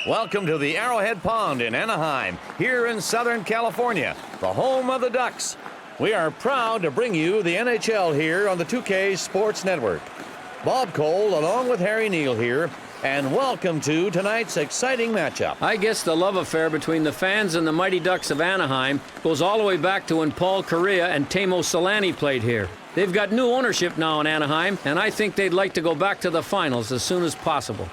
Welcome to the Arrowhead Pond in Anaheim, here in Southern California, the home of the Ducks. We are proud to bring you the NHL here on the 2K Sports Network. Bob Cole along with Harry Neal here, and welcome to tonight's exciting matchup. I guess the love affair between the fans and the Mighty Ducks of Anaheim goes all the way back to when Paul Kariya and Teemu Selanne played here. They've got new ownership now in Anaheim, and I think they'd like to go back to the finals as soon as possible.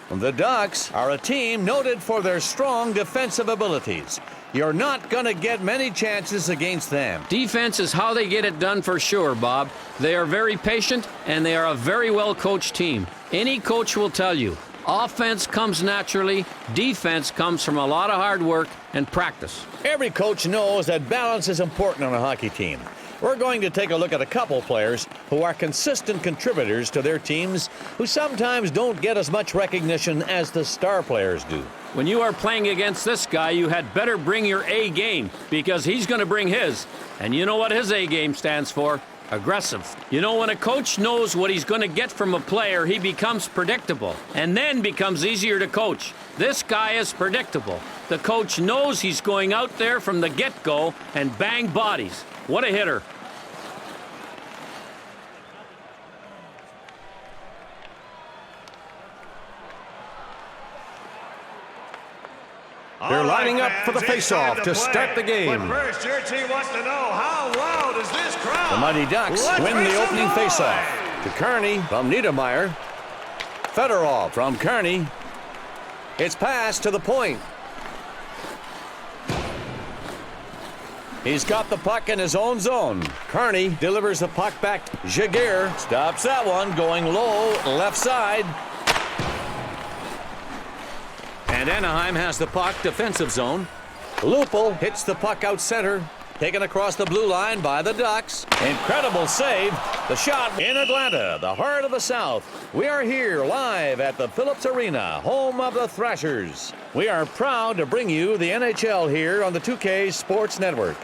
The Ducks are a team noted for their strong defensive abilities. You're not going to get many chances against them. Defense is how they get it done for sure, Bob. They are very patient, and they are a very well-coached team. Any coach will tell you, offense comes naturally, defense comes from a lot of hard work and practice. Every coach knows that balance is important on a hockey team. We're going to take a look at a couple players who are consistent contributors to their teams, who sometimes don't get as much recognition as the star players do. When you are playing against this guy, you had better bring your A game, because he's going to bring his. And you know what his A game stands for? Aggressive. You know, when a coach knows what he's going to get from a player, he becomes predictable, and then becomes easier to coach. This guy is predictable. The coach knows he's going out there from the get-go and bang bodies. What a hitter. They're lining up for the face-off to start the game. But first, your team wants to know, how loud is this crowd? The Mighty Ducks win the opening face-off. To Kearney from Niedermeyer. Fedorov from Kearney. It's passed to the point. He's got the puck in his own zone. Kearney delivers the puck back. Jaguar stops that one, going low, left side. And Anaheim has the puck, defensive zone. Lupul hits the puck out center, taken across the blue line by the Ducks. Incredible save. The shot in Atlanta, the heart of the South. We are here live at the Phillips Arena, home of the Thrashers. We are proud to bring you the NHL here on the 2K Sports Network.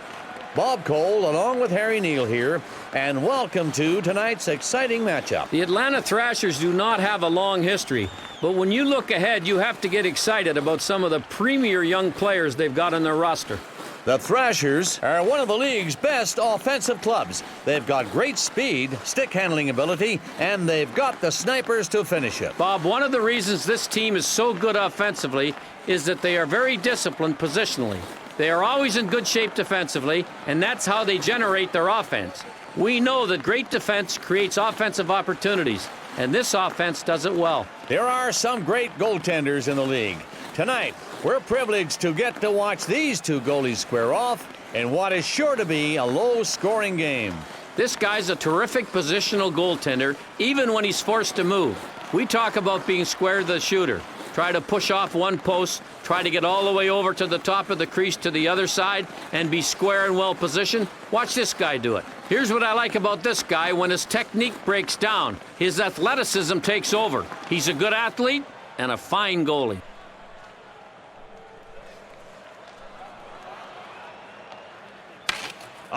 Bob Cole along with Harry Neal here, and welcome to tonight's exciting matchup. The Atlanta Thrashers do not have a long history, but when you look ahead, you have to get excited about some of the premier young players they've got on their roster. The Thrashers are one of the league's best offensive clubs. They've got great speed, stick handling ability, and they've got the snipers to finish it. Bob, one of the reasons this team is so good offensively is that they are very disciplined positionally. They are always in good shape defensively, and that's how they generate their offense. We know that great defense creates offensive opportunities, and this offense does it well. There are some great goaltenders in the league. Tonight, we're privileged to get to watch these two goalies square off in what is sure to be a low-scoring game. This guy's a terrific positional goaltender, even when he's forced to move. We talk about being square to the shooter. Try to push off one post, try to get all the way over to the top of the crease to the other side, and be square and well positioned. Watch this guy do it. Here's what I like about this guy: when his technique breaks down, his athleticism takes over. He's a good athlete and a fine goalie.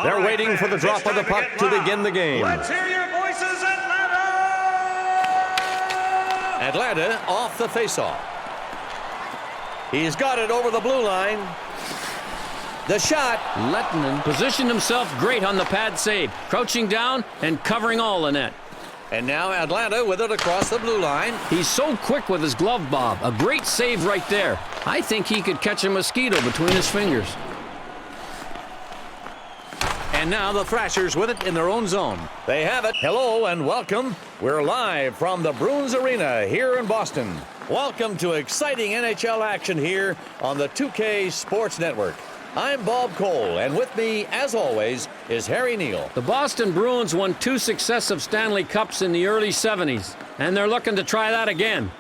They're waiting for the drop of the puck to begin the game. Let's hear your voices, Atlanta! Atlanta off the faceoff. He's got it over the blue line. The shot. Lettinen positioned himself great on the pad save, crouching down and covering all the net. And now Atlanta with it across the blue line. He's so quick with his glove, Bob. A great save right there. I think he could catch a mosquito between his fingers. And now the Thrashers with it in their own zone. They have it. Hello and welcome. We're live from the Bruins Arena here in Boston. Welcome to exciting NHL action here on the 2K Sports Network. I'm Bob Cole, and with me, as always, is Harry Neal. The Boston Bruins won 2 successive Stanley Cups in the early 70s, and they're looking to try that again.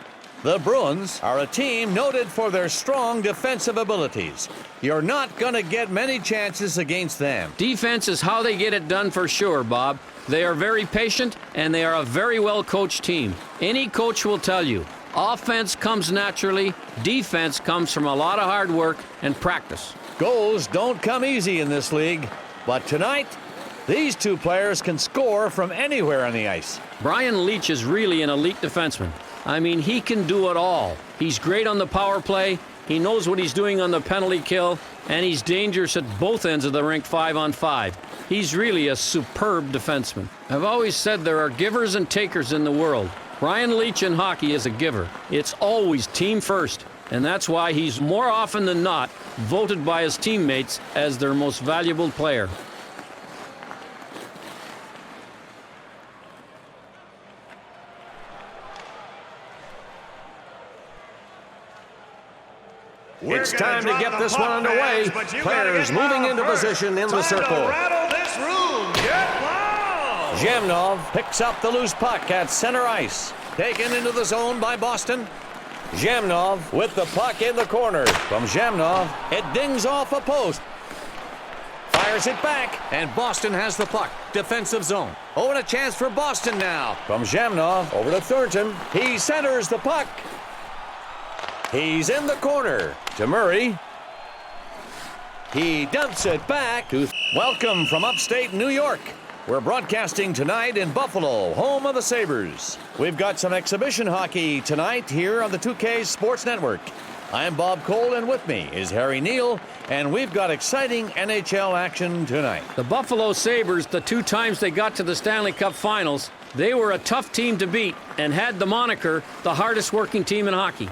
The Bruins are a team noted for their strong defensive abilities. You're not going to get many chances against them. Defense is how they get it done for sure, Bob. They are very patient, and they are a very well-coached team. Any coach will tell you, offense comes naturally, defense comes from a lot of hard work and practice. Goals don't come easy in this league, but tonight, these two players can score from anywhere on the ice. Brian Leetch is really an elite defenseman. I mean, he can do it all. He's great on the power play, he knows what he's doing on the penalty kill, and he's dangerous at both ends of the rink 5-on-5. He's really a superb defenseman. I've always said there are givers and takers in the world. Brian Leetch in hockey is a giver. It's always team first, and that's why he's more often than not voted by his teammates as their most valuable player. It's time to get this one underway. Players moving into position in the circle. Zhemnov picks up the loose puck at center ice. Taken into the zone by Boston. Zhemnov with the puck in the corner. From Zhemnov, it dings off a post. Fires it back, and Boston has the puck. Defensive zone. Oh, and a chance for Boston now. From Zhemnov over to Thornton. He centers the puck. He's in the corner to Murray. He dumps it back to... Welcome from upstate New York. We're broadcasting tonight in Buffalo, home of the Sabers. We've got some exhibition hockey tonight here on the 2K Sports Network. I'm Bob Cole, and with me is Harry Neal, and we've got exciting NHL action tonight. The Buffalo Sabres, the 2 times they got to the Stanley Cup Finals, they were a tough team to beat and had the moniker the hardest working team in hockey.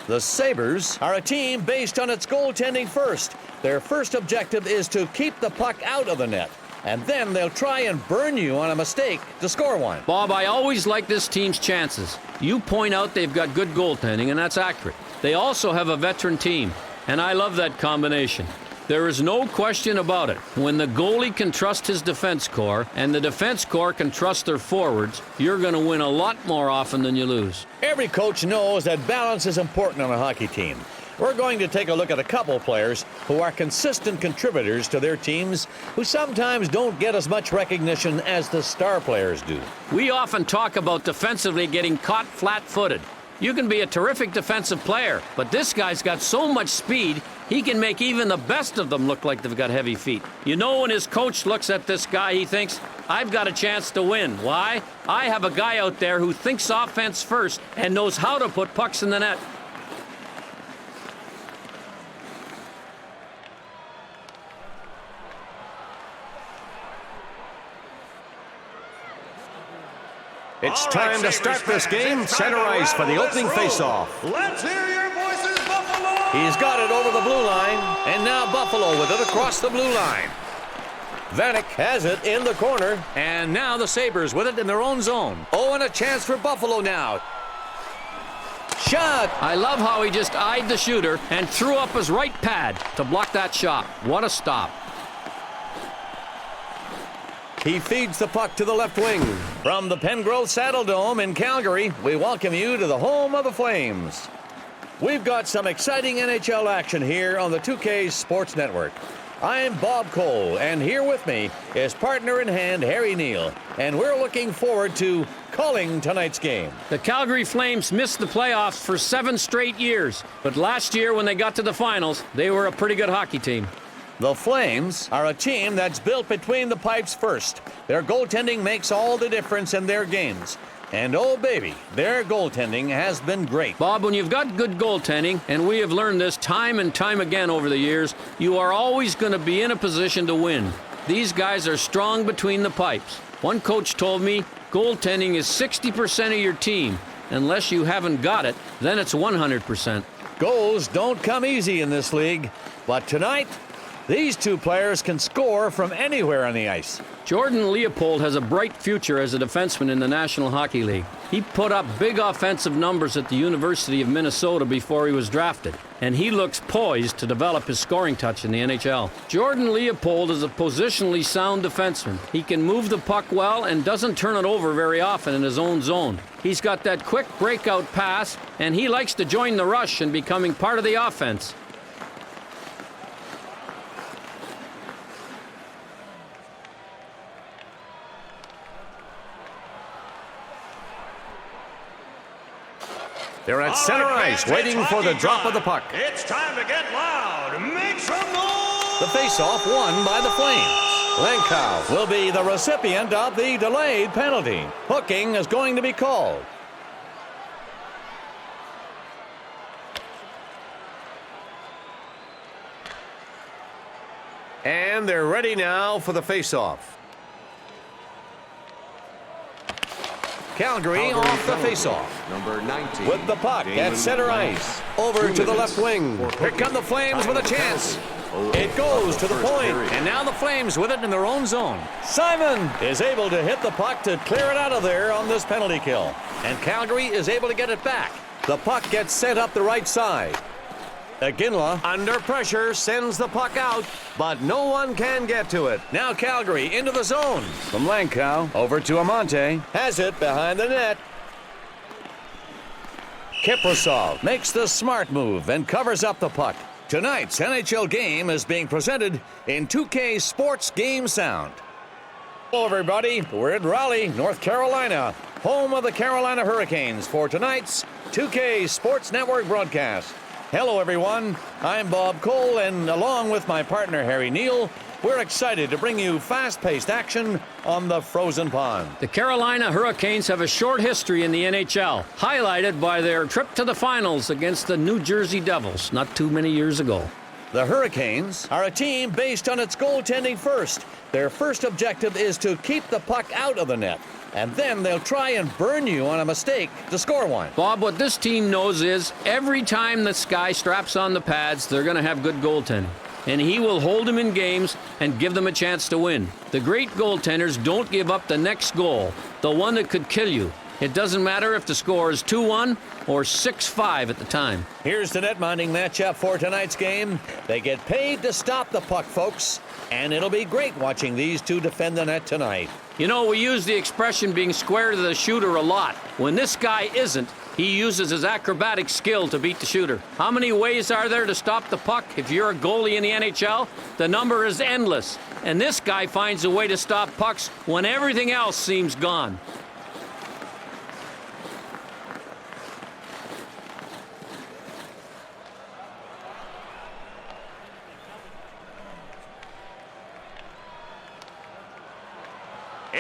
The Sabres are a team based on its goaltending first. Their first objective is to keep the puck out of the net, and then they'll try and burn you on a mistake to score one. Bob, I always like this team's chances. You point out they've got good goaltending, and that's accurate. They also have a veteran team, and I love that combination. There is no question about it. When the goalie can trust his defense corps and the defense corps can trust their forwards, you're going to win a lot more often than you lose. Every coach knows that balance is important on a hockey team. We're going to take a look at a couple players who are consistent contributors to their teams who sometimes don't get as much recognition as the star players do. We often talk about defensively getting caught flat-footed. You can be a terrific defensive player, but this guy's got so much speed, he can make even the best of them look like they've got heavy feet. You know, when his coach looks at this guy, he thinks, I've got a chance to win. Why? I have a guy out there who thinks offense first and knows how to put pucks in the net. It's time to start this game. Center ice for the opening faceoff. Let's hear your voices, Buffalo! He's got it over the blue line, and now Buffalo with it across the blue line. Vanek has it in the corner, and now the Sabres with it in their own zone. Oh, and a chance for Buffalo now. Shot! I love how he just eyed the shooter and threw up his right pad to block that shot. What a stop. He feeds the puck to the left wing. From the Pengrowth Saddledome in Calgary, we welcome you to the home of the Flames. We've got some exciting NHL action here on the 2K Sports Network. I'm Bob Cole, and here with me is partner in hand Harry Neal, and we're looking forward to calling tonight's game. The Calgary Flames missed the playoffs for 7 straight years, but last year when they got to the finals, they were a pretty good hockey team. The Flames are a team that's built between the pipes first. Their goaltending makes all the difference in their games. And oh baby, their goaltending has been great. Bob, when you've got good goaltending, and we have learned this time and time again over the years, you are always going to be in a position to win. These guys are strong between the pipes. One coach told me goaltending is 60% of your team. Unless you haven't got it, then it's 100%. Goals don't come easy in this league, but tonight, these two players can score from anywhere on the ice. Jordan Leopold has a bright future as a defenseman in the National Hockey League. He put up big offensive numbers at the University of Minnesota before he was drafted, and he looks poised to develop his scoring touch in the NHL. Jordan Leopold is a positionally sound defenseman. He can move the puck well and doesn't turn it over very often in his own zone. He's got that quick breakout pass, and he likes to join the rush and becoming part of the offense. They're at center ice, waiting for the drop of the puck. It's time to get loud. Make some noise! The faceoff won by the Flames. Lenkow will be the recipient of the delayed penalty. Hooking is going to be called. And they're ready now for the face-off. Calgary off the face-off. Number 19. With the puck at center ice. Over to the left wing. Here come the Flames with a chance. It goes to the point. And now the Flames with it in their own zone. Simon is able to hit the puck to clear it out of there on this penalty kill. And Calgary is able to get it back. The puck gets sent up the right side. Iginla, under pressure, sends the puck out, but no one can get to it. Now Calgary into the zone. From Langkow over to Amante. Has it behind the net. Kiprasov makes the smart move and covers up the puck. Tonight's NHL game is being presented in 2K Sports Game Sound. Hello everybody, we're in Raleigh, North Carolina, home of the Carolina Hurricanes for tonight's 2K Sports Network broadcast. Hello everyone, I'm Bob Cole, and along with my partner Harry Neal, we're excited to bring you fast-paced action on the frozen pond. The Carolina Hurricanes have a short history in the NHL, highlighted by their trip to the finals against the New Jersey Devils not too many years ago. The Hurricanes are a team based on its goaltending first. Their first objective is to keep the puck out of the net, and then they'll try and burn you on a mistake to score one. Bob, what this team knows is every time this guy straps on the pads, they're going to have good goaltending. And he will hold them in games and give them a chance to win. The great goaltenders don't give up the next goal, the one that could kill you. It doesn't matter if the score is 2-1 or 6-5 at the time. Here's the netminding matchup for tonight's game. They get paid to stop the puck, folks, and it'll be great watching these two defend the net tonight. You know, we use the expression being square to the shooter a lot. When this guy isn't, he uses his acrobatic skill to beat the shooter. How many ways are there to stop the puck? If you're a goalie in the NHL, the number is endless. And this guy finds a way to stop pucks when everything else seems gone.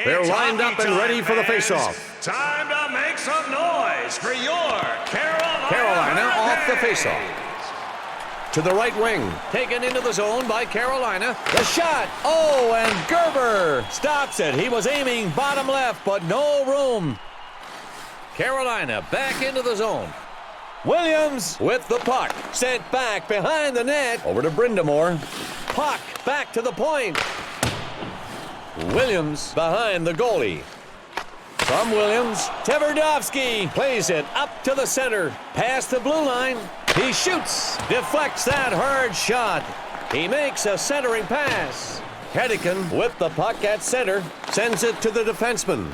They're lined up and ready for the face-off. Time to make some noise for your Carolina off the face-off. To the right wing. Taken into the zone by Carolina. The shot. Oh, and Gerber stops it. He was aiming bottom left, but no room. Carolina back into the zone. Williams with the puck. Sent back behind the net. Over to Brindamore. Puck back to the point. Williams behind the goalie. From Williams, Tverdovsky plays it up to the center. Past the blue line. He shoots. Deflects that hard shot. He makes a centering pass. Hedican with the puck at center. Sends it to the defenseman.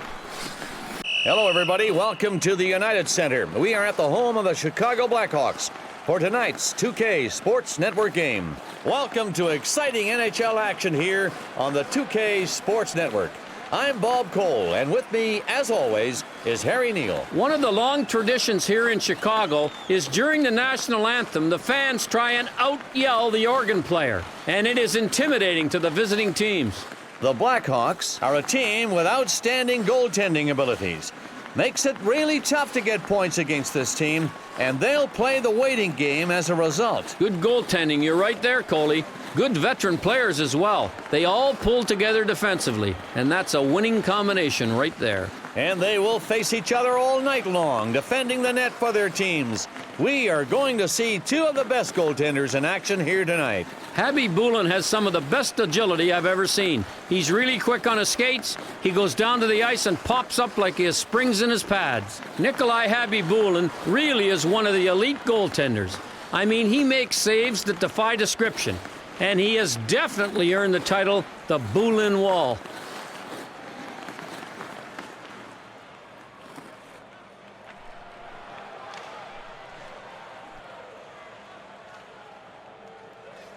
Hello, everybody. Welcome to the United Center. We are at the home of the Chicago Blackhawks for tonight's 2K Sports Network game. Welcome to exciting NHL action here on the 2K Sports Network. I'm Bob Cole, and with me, as always, is Harry Neal. One of the long traditions here in Chicago is during the national anthem, the fans try and out-yell the organ player, and it is intimidating to the visiting teams. The Blackhawks are a team with outstanding goaltending abilities. Makes it really tough to get points against this team, and they'll play the waiting game as a result. Good goaltending, you're right there, Coley. Good veteran players as well. They all pull together defensively, and that's a winning combination right there. And they will face each other all night long, defending the net for their teams. We are going to see two of the best goaltenders in action here tonight. Habby Boulin has some of the best agility I've ever seen. He's really quick on his skates. He goes down to the ice and pops up like he has springs in his pads. Nikolai Habby Boulin really is one of the elite goaltenders. I mean, he makes saves that defy description. And he has definitely earned the title, the Boulin Wall.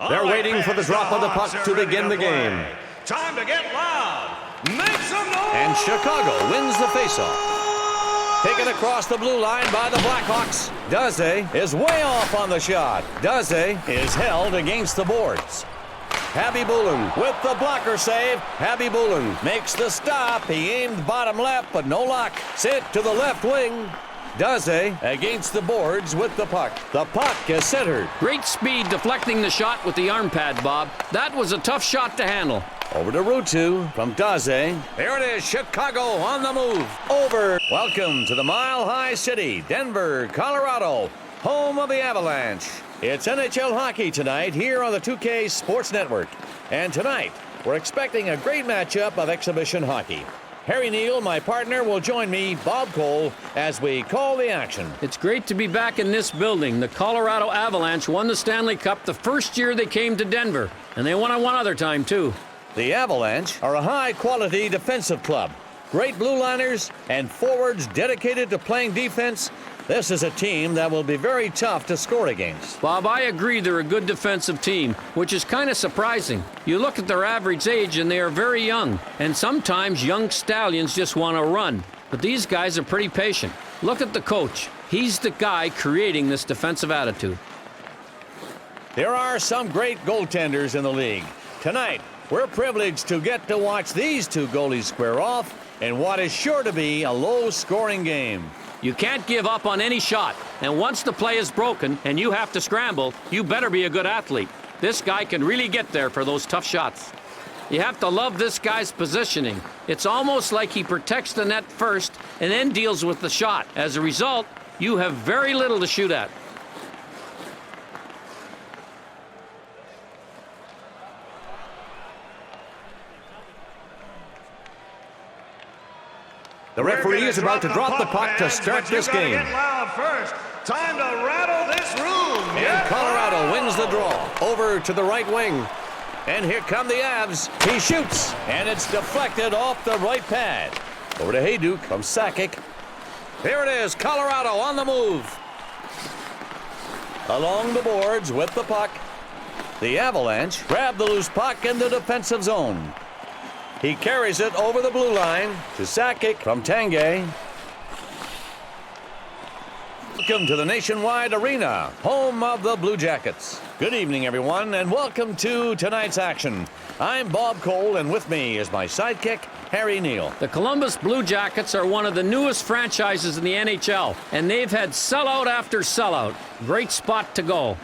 They're waiting for the drop of the puck to begin the game. Time to get loud. Make some noise. And Chicago wins the faceoff. Taken across the blue line by the Blackhawks. Daze is way off on the shot. Daze is held against the boards. Habby Boulin with the blocker save. Habby Boulin makes the stop. He aimed bottom left, but no luck. Sent to the left wing. Daze against the boards with the puck. The puck is centered. Great speed deflecting the shot with the arm pad, Bob. That was a tough shot to handle. Over to Ruutu from Daze. There it is, Chicago on the move. Over. Welcome to the Mile High City, Denver, Colorado, home of the Avalanche. It's NHL hockey tonight here on the 2K Sports Network. And tonight, we're expecting a great matchup of exhibition hockey. Harry Neal, my partner, will join me, Bob Cole, as we call the action. It's great to be back in this building. The Colorado Avalanche won the Stanley Cup the first year they came to Denver, and they won it one other time, too. The Avalanche are a high-quality defensive club. Great blue liners and forwards dedicated to playing defense. This is a team that will be very tough to score against. Bob, I agree they're a good defensive team, which is kind of surprising. You look at their average age and they are very young, and sometimes young stallions just want to run. But these guys are pretty patient. Look at the coach. He's the guy creating this defensive attitude. There are some great goaltenders in the league. Tonight, we're privileged to get to watch these two goalies square off in what is sure to be a low-scoring game. You can't give up on any shot, and once the play is broken and you have to scramble, you better be a good athlete. This guy can really get there for those tough shots. You have to love this guy's positioning. It's almost like he protects the net first and then deals with the shot. As a result, you have very little to shoot at. The referee is about to drop the puck to start this game. Get loud first. Time to rattle this room. And Colorado wins the draw. Over to the right wing. And here come the Avs. He shoots. And it's deflected off the right pad. Over to Hayduk from Sakic. There it is. Colorado on the move. Along the boards with the puck. The Avalanche grab the loose puck in the defensive zone. He carries it over the blue line to Sakic from Tanguay. Welcome to the Nationwide Arena, home of the Blue Jackets. Good evening, everyone, and welcome to tonight's action. I'm Bob Cole, and with me is my sidekick, Harry Neal. The Columbus Blue Jackets are one of the newest franchises in the NHL, and they've had sellout after sellout. Great spot to go.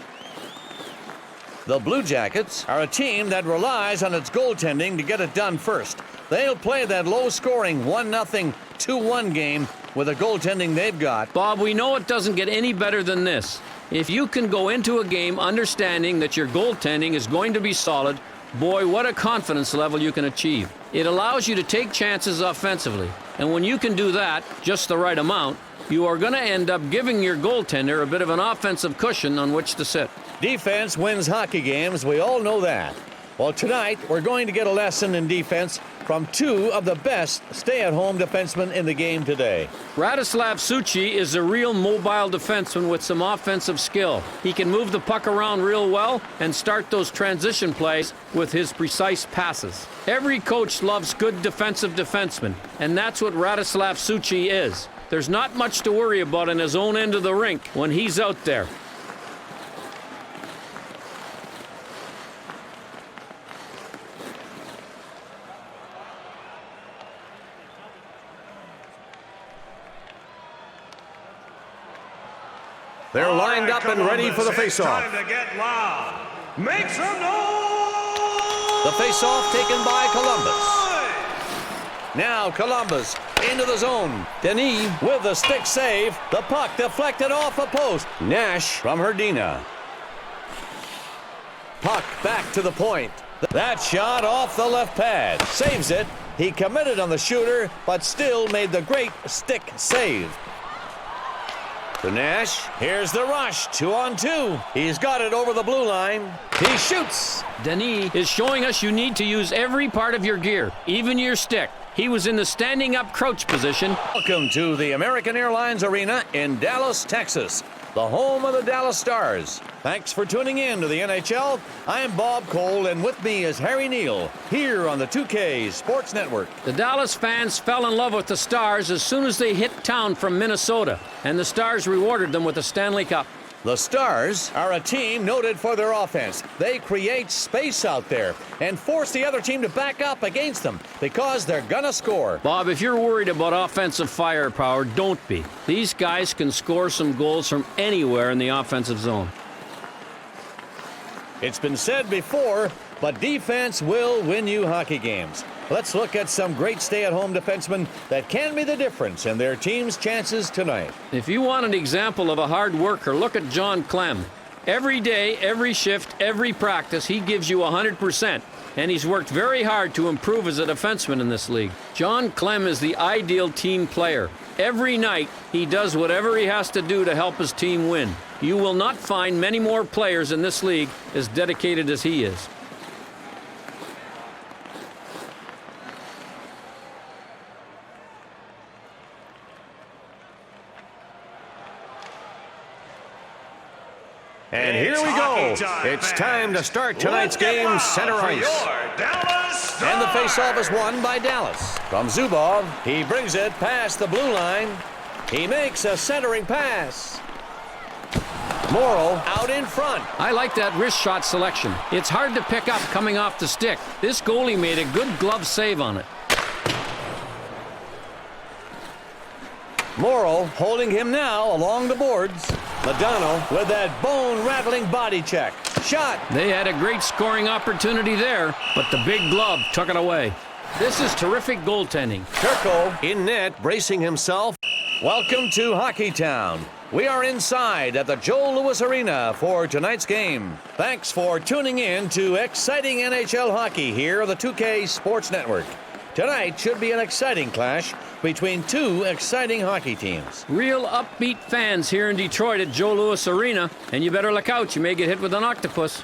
The Blue Jackets are a team that relies on its goaltending to get it done first. They'll play that low-scoring 1-0, 2-1 game with the goaltending they've got. Bob, we know it doesn't get any better than this. If you can go into a game understanding that your goaltending is going to be solid, boy, what a confidence level you can achieve. It allows you to take chances offensively. And when you can do that, just the right amount, you are going to end up giving your goaltender a bit of an offensive cushion on which to sit. Defense wins hockey games, we all know that. Well, tonight, we're going to get a lesson in defense from two of the best stay-at-home defensemen in the game today. Radoslav Suchy is a real mobile defenseman with some offensive skill. He can move the puck around real well and start those transition plays with his precise passes. Every coach loves good defensive defensemen, and that's what Radoslav Suchy is. There's not much to worry about in his own end of the rink when he's out there. They're lined up and ready for the faceoff. Time to get loud. Make some noise. The faceoff taken by Columbus. Now Columbus into the zone. Denis with the stick save. The puck deflected off a post. Nash from Herdina. Puck back to the point. That shot off the left pad. Saves it. He committed on the shooter, but still made the great stick save. To Nash. Here's the rush. 2-on-2. He's got it over the blue line. He shoots. Denis is showing us you need to use every part of your gear, even your stick. He was in the standing up crouch position. Welcome to the American Airlines Arena in Dallas, Texas, the home of the Dallas Stars. Thanks for tuning in to the NHL. I'm Bob Cole, and with me is Harry Neal, here on the 2K Sports Network. The Dallas fans fell in love with the Stars as soon as they hit town from Minnesota, and the Stars rewarded them with a Stanley Cup. The Stars are a team noted for their offense. They create space out there and force the other team to back up against them because they're gonna score. Bob, if you're worried about offensive firepower, don't be. These guys can score some goals from anywhere in the offensive zone. It's been said before, but defense will win you hockey games. Let's look at some great stay-at-home defensemen that can be the difference in their team's chances tonight. If you want an example of a hard worker, look at John Clem. Every day, every shift, every practice, he gives you 100%. And he's worked very hard to improve as a defenseman in this league. John Clem is the ideal team player. Every night, he does whatever he has to do to help his team win. You will not find many more players in this league as dedicated as he is. And here we go. It's time to start tonight's game, center ice. And the faceoff is won by Dallas. From Zubov, he brings it past the blue line. He makes a centering pass. Morrow out in front. I like that wrist shot selection. It's hard to pick up coming off the stick. This goalie made a good glove save on it. Morrow holding him now along the boards. Madonna with that bone-rattling body check. Shot. They had a great scoring opportunity there, but the big glove took it away. This is terrific goaltending. Turco in net, bracing himself. Welcome to Hockey Town. We are inside at the Joe Louis Arena for tonight's game. Thanks for tuning in to exciting NHL hockey here on the 2K Sports Network. Tonight should be an exciting clash between two exciting hockey teams. Real upbeat fans here in Detroit at Joe Louis Arena, and you better look out, you may get hit with an octopus.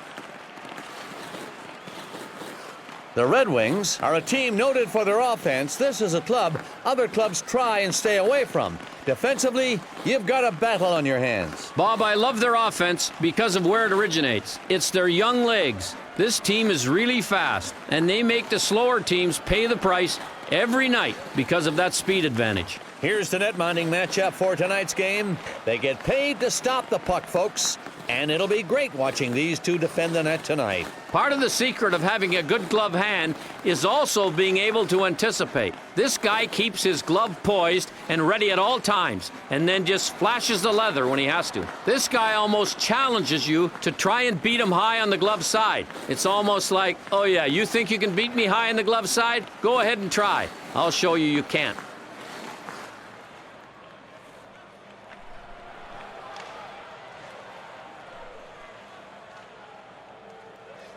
The Red Wings are a team noted for their offense. This is a club other clubs try and stay away from. Defensively, you've got a battle on your hands. Bob, I love their offense because of where it originates. It's their young legs. This team is really fast, and they make the slower teams pay the price every night because of that speed advantage. Here's the net-minding matchup for tonight's game. They get paid to stop the puck, folks, and it'll be great watching these two defend the net tonight. Part of the secret of having a good glove hand is also being able to anticipate. This guy keeps his glove poised and ready at all times, and then just flashes the leather when he has to. This guy almost challenges you to try and beat him high on the glove side. It's almost like, oh yeah, you think you can beat me high on the glove side? Go ahead and try. I'll show you you can't.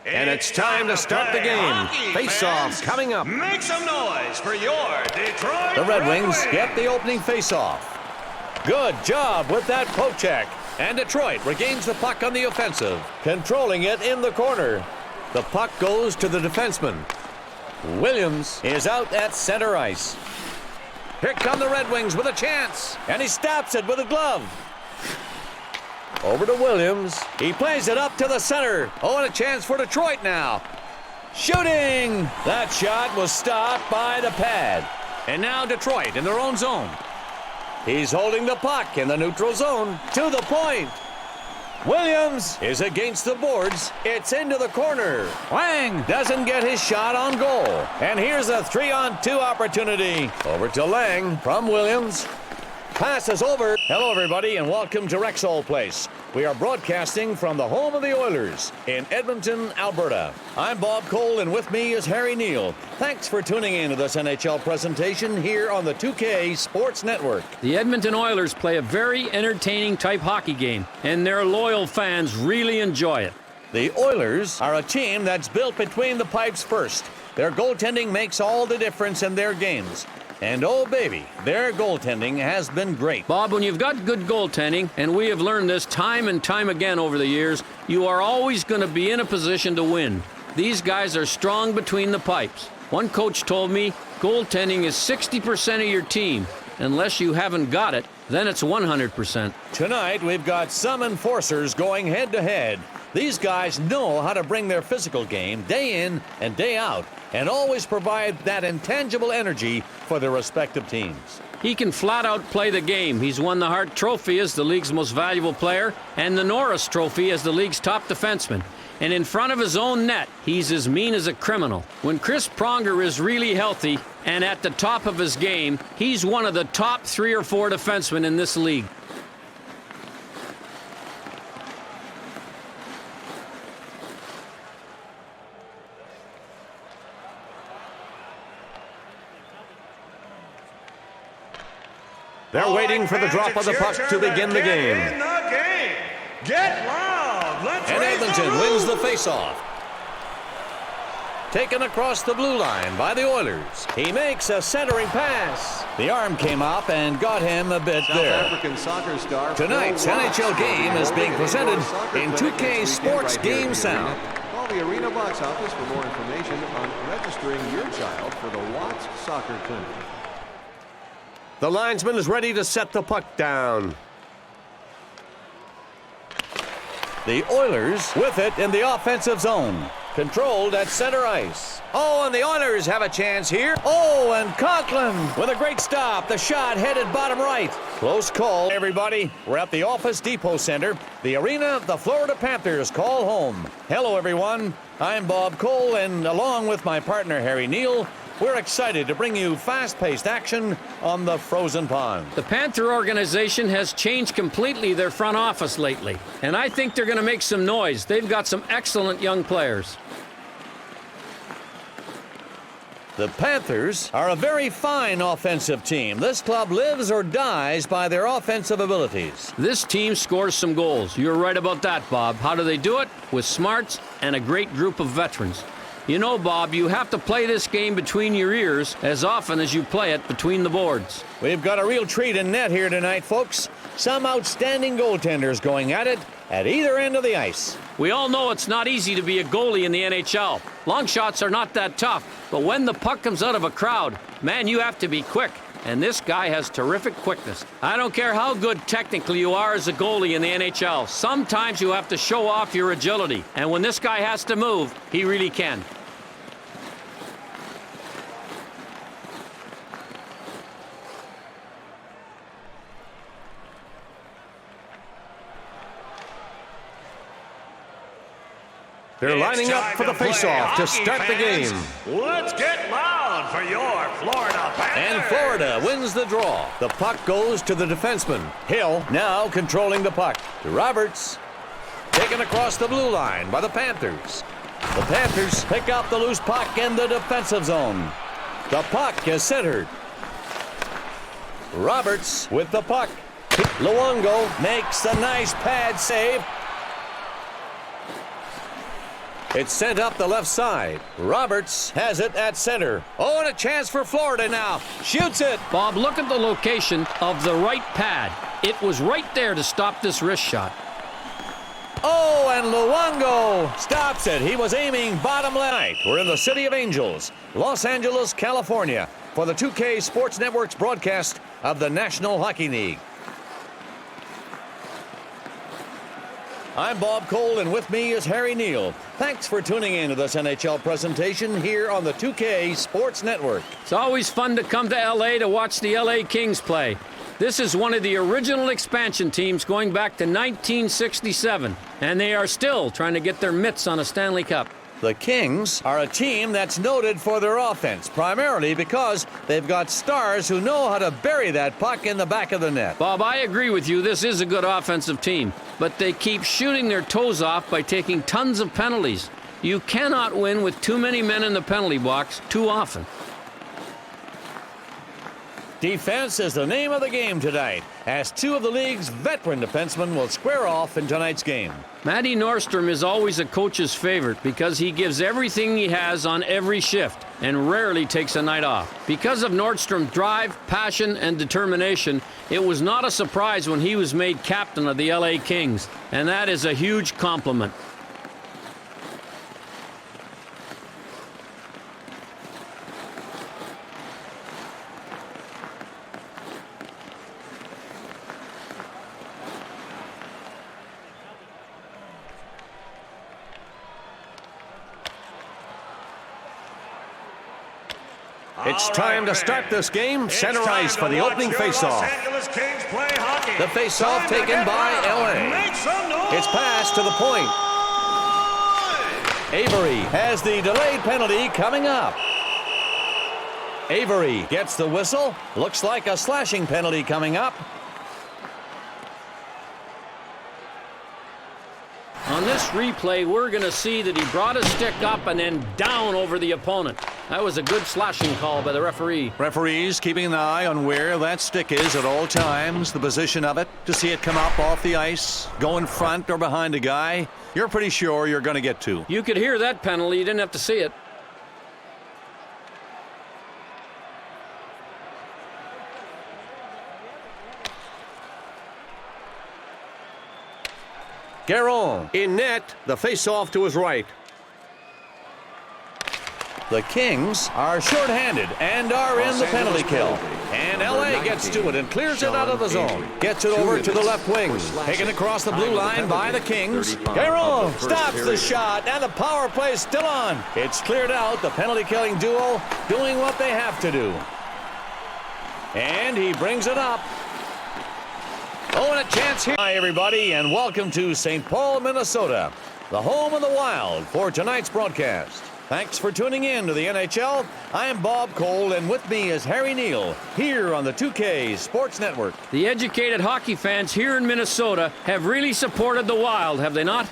And it's time to start the game. Face-off coming up. Make some noise for your Detroit The Red Wings get the opening face-off. Good job with that poke check. And Detroit regains the puck on the offensive, controlling it in the corner. The puck goes to the defenseman. Williams is out at center ice. Here come the Red Wings with a chance, and he stops it with a glove. Over to Williams. He plays it up to the center. Oh, and a chance for Detroit now. Shooting! That shot was stopped by the pad. And now Detroit in their own zone. He's holding the puck in the neutral zone. To the point. Williams is against the boards. It's into the corner. Lang doesn't get his shot on goal. And here's a 3-on-2 opportunity. Over to Lang from Williams. Pass is over. Hello, everybody, and welcome to Rexall Place. We are broadcasting from the home of the Oilers in Edmonton, Alberta. I'm Bob Cole, and with me is Harry Neal. Thanks for tuning in to this NHL presentation here on the 2K Sports Network. The Edmonton Oilers play a very entertaining type hockey game, and their loyal fans really enjoy it. The Oilers are a team that's built between the pipes first. Their goaltending makes all the difference in their games. And oh baby, their goaltending has been great. Bob, when you've got good goaltending, and we have learned this time and time again over the years, you are always going to be in a position to win. These guys are strong between the pipes. One coach told me goaltending is 60% of your team. Unless you haven't got it, then it's 100%. Tonight, we've got some enforcers going head-to-head. These guys know how to bring their physical game day in and day out and always provide that intangible energy for their respective teams. He can flat out play the game. He's won the Hart Trophy as the league's most valuable player and the Norris Trophy as the league's top defenseman. And in front of his own net, he's as mean as a criminal. When Chris Pronger is really healthy and at the top of his game, he's one of the top 3 or 4 defensemen in this league. They're waiting for the drop of the puck to begin the game. In the game. Get loud. Let's And raise the Edmonton roof. wins the faceoff. Taken across the blue line by the Oilers. He makes a centering pass. The arm came up and got him a bit South there. African soccer star Tonight's NHL game is being presented in 2K Sports Game Sound. Call the Arena box office for more information on registering your child for the Watts Soccer Clinic. The linesman is ready to set the puck down. The Oilers with it in the offensive zone. Controlled at center ice. Oh, and the Oilers have a chance here. Oh, and Conklin with a great stop. The shot headed bottom right. Close call, everybody. We're at the Office Depot Center. The arena the Florida Panthers call home. Hello, everyone. I'm Bob Cole, and along with my partner, Harry Neal, we're excited to bring you fast-paced action on the frozen pond. The Panther organization has changed completely their front office lately, and I think they're going to make some noise. They've got some excellent young players. The Panthers are a very fine offensive team. This club lives or dies by their offensive abilities. This team scores some goals. You're right about that, Bob. How do they do it? With smarts and a great group of veterans. You know, Bob, you have to play this game between your ears as often as you play it between the boards. We've got a real treat in net here tonight, folks. Some outstanding goaltenders going at it at either end of the ice. We all know it's not easy to be a goalie in the NHL. Long shots are not that tough, but when the puck comes out of a crowd, man, you have to be quick. And this guy has terrific quickness. I don't care how good technically you are as a goalie in the NHL. Sometimes you have to show off your agility. And when this guy has to move, he really can. They're lining up for the faceoff to start the game. Let's get loud for your Florida Panthers. And Florida wins the draw. The puck goes to the defenseman. Hill now controlling the puck. To Roberts. Taken across the blue line by the Panthers. The Panthers pick up the loose puck in the defensive zone. The puck is centered. Roberts with the puck. Luongo makes a nice pad save. It's sent up the left side. Roberts has it at center. Oh, and a chance for Florida now. Shoots it. Bob, look at the location of the right pad. It was right there to stop this wrist shot. Oh, and Luongo stops it. He was aiming bottom left. We're in the City of Angels, Los Angeles, California, for the 2K Sports Network's broadcast of the National Hockey League. I'm Bob Cole, and with me is Harry Neal. Thanks for tuning in to this NHL presentation here on the 2K Sports Network. It's always fun to come to L.A. to watch the L.A. Kings play. This is one of the original expansion teams going back to 1967, and they are still trying to get their mitts on a Stanley Cup. The Kings are a team that's noted for their offense, primarily because they've got stars who know how to bury that puck in the back of the net. Bob, I agree with you. This is a good offensive team, but they keep shooting their toes off by taking tons of penalties. You cannot win with too many men in the penalty box too often. Defense is the name of the game tonight, as two of the league's veteran defensemen will square off in tonight's game. Matty Nordstrom is always a coach's favorite because he gives everything he has on every shift and rarely takes a night off. Because of Nordstrom's drive, passion, and determination, it was not a surprise when he was made captain of the LA Kings, and that is a huge compliment. It It's time to start this game. Center ice for the opening faceoff. The faceoff taken by LA. It's passed to the point. Avery has the delayed penalty coming up. Avery gets the whistle. Looks like a slashing penalty coming up. On this replay, we're going to see that he brought his stick up and then down over the opponent. That was a good slashing call by the referee. Referees keeping an eye on where that stick is at all times, the position of it, to see it come up off the ice, go in front or behind a guy. You're pretty sure you're going to get to. You could hear that penalty. You didn't have to see it. Guerin in net, the face-off to his right. The Kings are shorthanded and are in the penalty kill. And LA gets to it and clears it out of the zone. Gets it over to the left wing. Taken across the blue line by the Kings. Guerin stops the shot and the power play still on. It's cleared out. The penalty killing duo doing what they have to do. And he brings it up. Oh, and a chance here. Hi, everybody, and welcome to St. Paul, Minnesota, the home of the Wild, for tonight's broadcast. Thanks for tuning in to the NHL. I am Bob Cole, and with me is Harry Neal, here on the 2K Sports Network. The educated hockey fans here in Minnesota have really supported the Wild, have they not?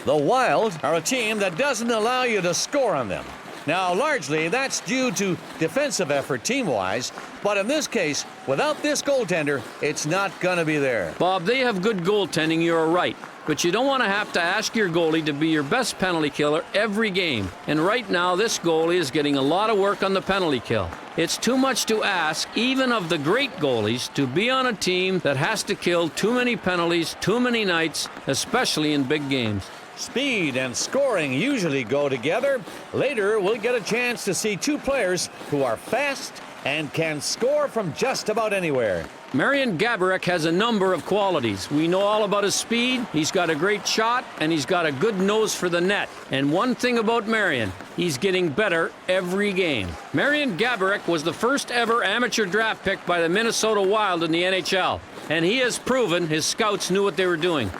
The Wild are a team that doesn't allow you to score on them. Now, largely, that's due to defensive effort team-wise, but in this case, without this goaltender, it's not going to be there. Bob, they have good goaltending, you're right. But you don't want to have to ask your goalie to be your best penalty killer every game. And right now, this goalie is getting a lot of work on the penalty kill. It's too much to ask, even of the great goalies, to be on a team that has to kill too many penalties, too many nights, especially in big games. Speed and scoring usually go together. Later, we'll get a chance to see two players who are fast and can score from just about anywhere. Marian Gaborik has a number of qualities. We know all about his speed, he's got a great shot, and he's got a good nose for the net. And one thing about Marian, he's getting better every game. Marian Gaborik was the first ever amateur draft pick by the Minnesota Wild in the NHL. And he has proven his scouts knew what they were doing.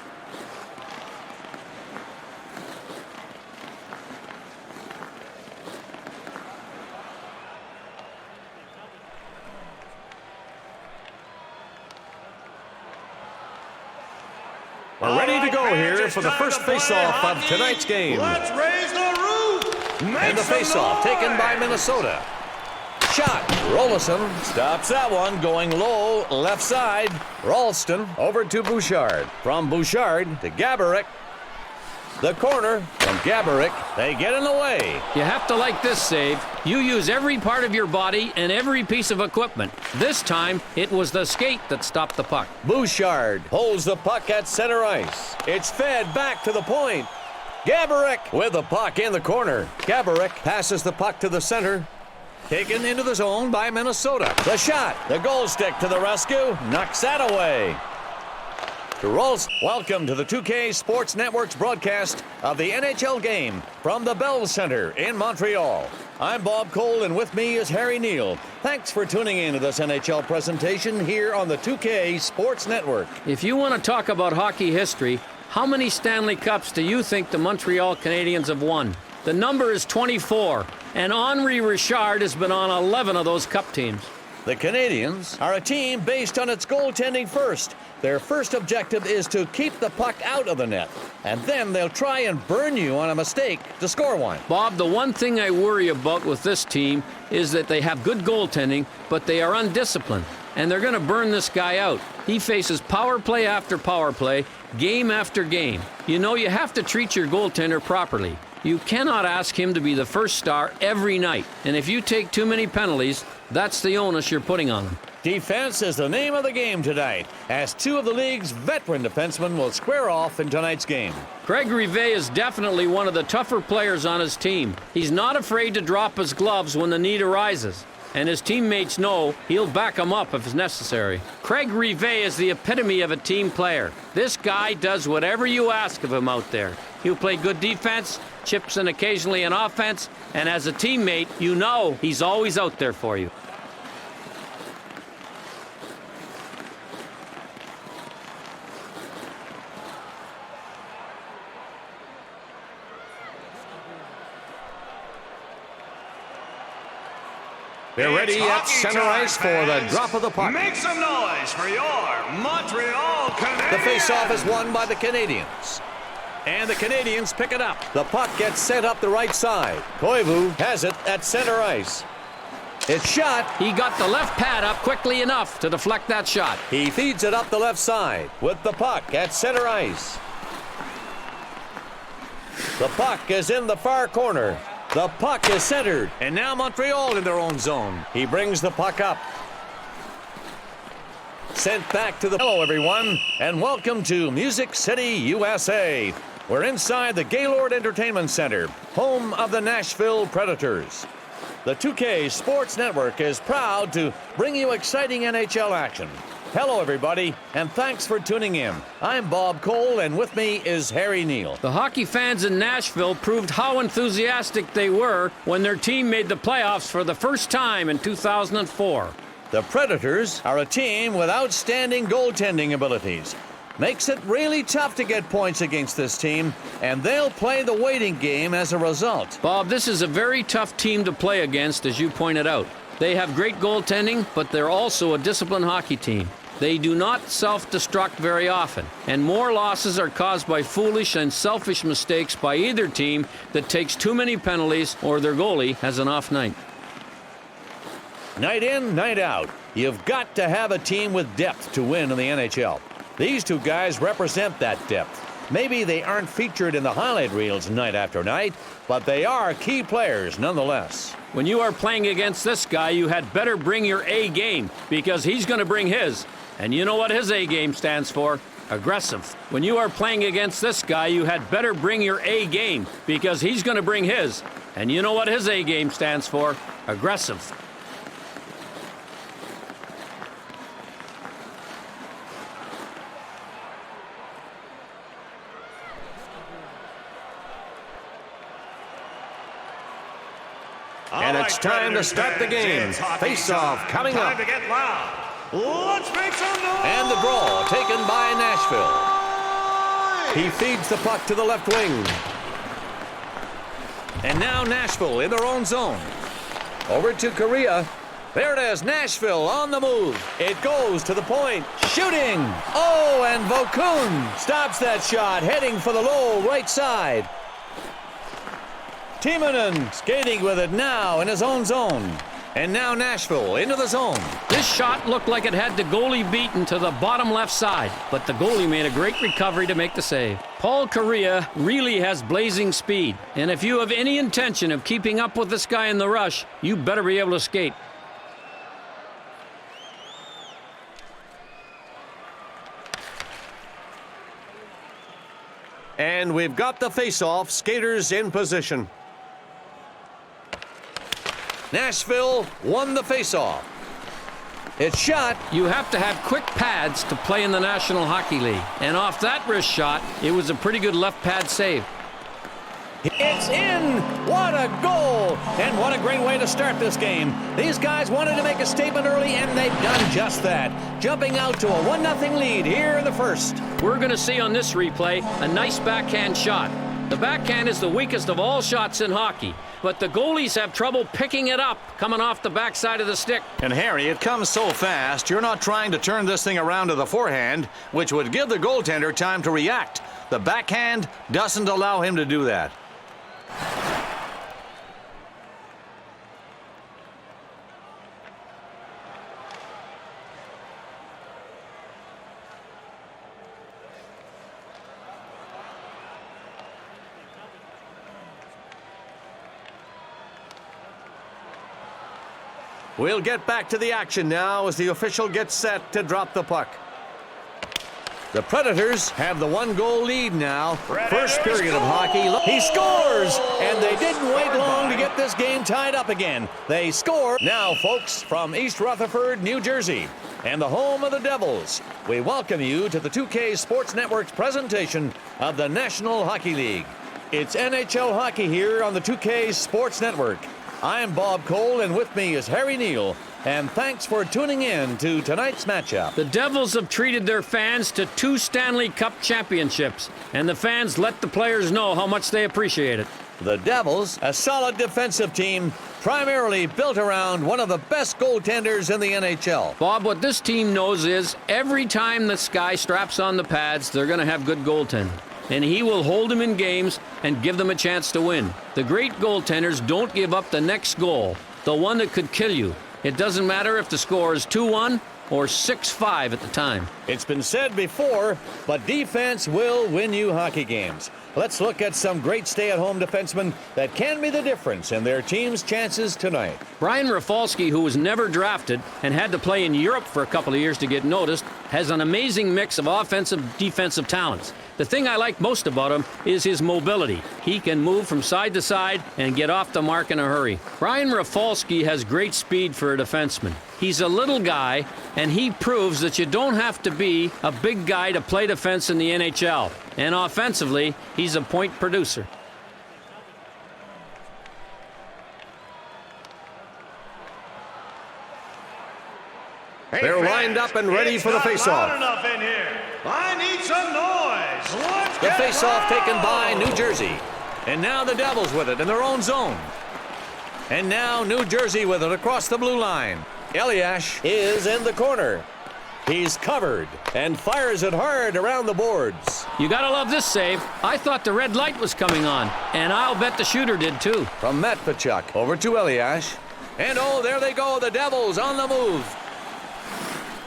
We're ready to go here for the first face-off of tonight's game. Let's raise the roof. And the face-off taken by Minnesota. Shot. Rolison stops that one, going low, left side. Ralston over to Bouchard. From Bouchard to Gaborik. The corner from Gaborik. They get in the way. You have to like this save. You use every part of your body and every piece of equipment. This time, it was the skate that stopped the puck. Bouchard holds the puck at center ice. It's fed back to the point. Gaborik with the puck in the corner. Gaborik passes the puck to the center. Taken into the zone by Minnesota. The shot. The goal stick to the rescue. Knocks that away. Welcome to the 2K Sports Network's broadcast of the NHL game from the Bell Center in Montreal. I'm Bob Cole, and with me is Harry Neal. Thanks for tuning in to this NHL presentation here on the 2K Sports Network. If you want to talk about hockey history, how many Stanley Cups do you think the Montreal Canadiens have won? The number is 24, and Henri Richard has been on 11 of those cup teams. The Canadiens are a team based on its goaltending first. Their first objective is to keep the puck out of the net, and then they'll try and burn you on a mistake to score one. Bob, the one thing I worry about with this team is that they have good goaltending, but they are undisciplined, and they're going to burn this guy out. He faces power play after power play, game after game. You know, you have to treat your goaltender properly. You cannot ask him to be the first star every night, and if you take too many penalties, that's the onus you're putting on him. Defense is the name of the game tonight, as two of the league's veteran defensemen will square off in tonight's game. Craig Rivet is definitely one of the tougher players on his team. He's not afraid to drop his gloves when the need arises, and his teammates know he'll back him up if it's necessary. Craig Rivet is the epitome of a team player. This guy does whatever you ask of him out there. He'll play good defense, chips in occasionally in offense, and as a teammate, you know he's always out there for you. They're ready at center ice for the drop of the puck. Make some noise for your Montreal Canadiens. The faceoff is won by the Canadiens. And the Canadiens pick it up. The puck gets sent up the right side. Koivu has it at center ice. It's shot. He got the left pad up quickly enough to deflect that shot. He feeds it up the left side with the puck at center ice. The puck is in the far corner. The puck is centered, and now Montreal in their own zone. He brings the puck up. Sent back to the... Hello, everyone, and welcome to Music City, USA. We're inside the Gaylord Entertainment Center, home of the Nashville Predators. The 2K Sports Network is proud to bring you exciting NHL action. Hello, everybody, and thanks for tuning in. I'm Bob Cole, and with me is Harry Neal. The hockey fans in Nashville proved how enthusiastic they were when their team made the playoffs for the first time in 2004. The Predators are a team with outstanding goaltending abilities. Makes it really tough to get points against this team, and they'll play the waiting game as a result. Bob, this is a very tough team to play against, as you pointed out. They have great goaltending, but they're also a disciplined hockey team. They do not self-destruct very often, and more losses are caused by foolish and selfish mistakes by either team that takes too many penalties or their goalie has an off night. Night in, night out. You've got to have a team with depth to win in the NHL. These two guys represent that depth. Maybe they aren't featured in the highlight reels night after night, but they are key players nonetheless. When you are playing against this guy, you had better bring your A game, because he's going to bring his. And you know what his A game stands for? Aggressive. When you are playing against this guy, you had better bring your A game, because he's going to bring his. And you know what his A game stands for? Aggressive. And it's time to start the game. Face-off coming up. Time to get loud. Let's make some noise. And the draw taken by Nashville. He feeds the puck to the left wing. And now Nashville in their own zone. Over to Korea. There it is, Nashville on the move. It goes to the point. Shooting. Oh, and Vokun stops that shot, heading for the low right side. Timonen skating with it now in his own zone. And now Nashville into the zone. This shot looked like it had the goalie beaten to the bottom left side, but the goalie made a great recovery to make the save. Paul Kariya really has blazing speed, and if you have any intention of keeping up with this guy in the rush, you better be able to skate. And we've got the face-off, skaters in position. Nashville won the face-off. It's shot. You have to have quick pads to play in the National Hockey League. And off that wrist shot, it was a pretty good left pad save. It's in! What a goal! And what a great way to start this game. These guys wanted to make a statement early, and they've done just that. Jumping out to a 1-0 lead here in the first. We're going to see on this replay a nice backhand shot. The backhand is the weakest of all shots in hockey, but the goalies have trouble picking it up coming off the backside of the stick. And Harry, it comes so fast, you're not trying to turn this thing around to the forehand, which would give the goaltender time to react. The backhand doesn't allow him to do that. We'll get back to the action now as the official gets set to drop the puck. The Predators have the 1-goal lead now. First period of hockey. He scores! And they didn't wait long to get this game tied up again. They score. Now, folks, from East Rutherford, New Jersey, and the home of the Devils, we welcome you to the 2K Sports Network's presentation of the National Hockey League. It's NHL hockey here on the 2K Sports Network. I'm Bob Cole, and with me is Harry Neal. And thanks for tuning in to tonight's matchup. The Devils have treated their fans to 2 Stanley Cup championships, and the fans let the players know how much they appreciate it. The Devils, a solid defensive team, primarily built around one of the best goaltenders in the NHL. Bob, what this team knows is every time this guy straps on the pads, they're going to have good goaltending. And he will hold them in games and give them a chance to win. The great goaltenders don't give up the next goal, the one that could kill you. It doesn't matter if the score is 2-1 or 6-5 at the time. It's been said before, but defense will win you hockey games. Let's look at some great stay-at-home defensemen that can be the difference in their team's chances tonight. Brian Rafalski, who was never drafted and had to play in Europe for a couple of years to get noticed, has an amazing mix of offensive, defensive talents. The thing I like most about him is his mobility. He can move from side to side and get off the mark in a hurry. Brian Rafalski has great speed for a defenseman. He's a little guy, and he proves that you don't have to be a big guy to play defense in the NHL. And offensively, he's a point producer. They're lined up and ready for the faceoff. Loud enough in here. I need some noise. Let's The get faceoff taken by loud. New Jersey. And now the Devils with it in their own zone. And now New Jersey with it across the blue line. Eliash is in the corner. He's covered and fires it hard around the boards. You gotta love this save. I thought the red light was coming on, and I'll bet the shooter did too. From Matvechuk over to Eliash. And oh, there they go, the Devils on the move.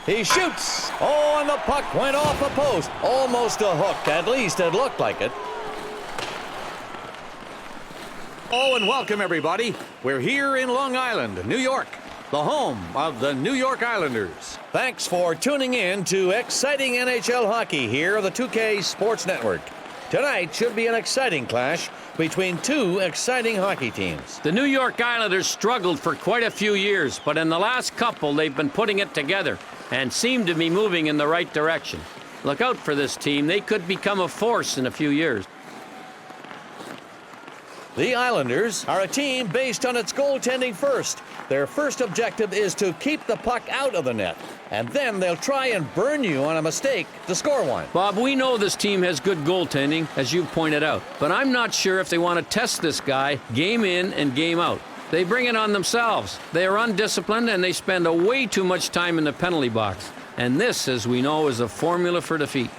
He shoots. Oh, and the puck went off a post. Almost a hook. At least it looked like it. Oh, and welcome, everybody. We're here in Long Island, New York, the home of the New York Islanders. Thanks for tuning in to exciting NHL hockey here on the 2K Sports Network. Tonight should be an exciting clash between 2 exciting hockey teams. The New York Islanders struggled for quite a few years, but in the last couple, they've been putting it together and seem to be moving in the right direction. Look out for this team. They could become a force in a few years. The Islanders are a team based on its goaltending first. Their first objective is to keep the puck out of the net, and then they'll try and burn you on a mistake to score one. Bob, we know this team has good goaltending, as you've pointed out, but I'm not sure if they want to test this guy game in and game out. They bring it on themselves. They are undisciplined, and they spend way too much time in the penalty box. And this, as we know, is a formula for defeat.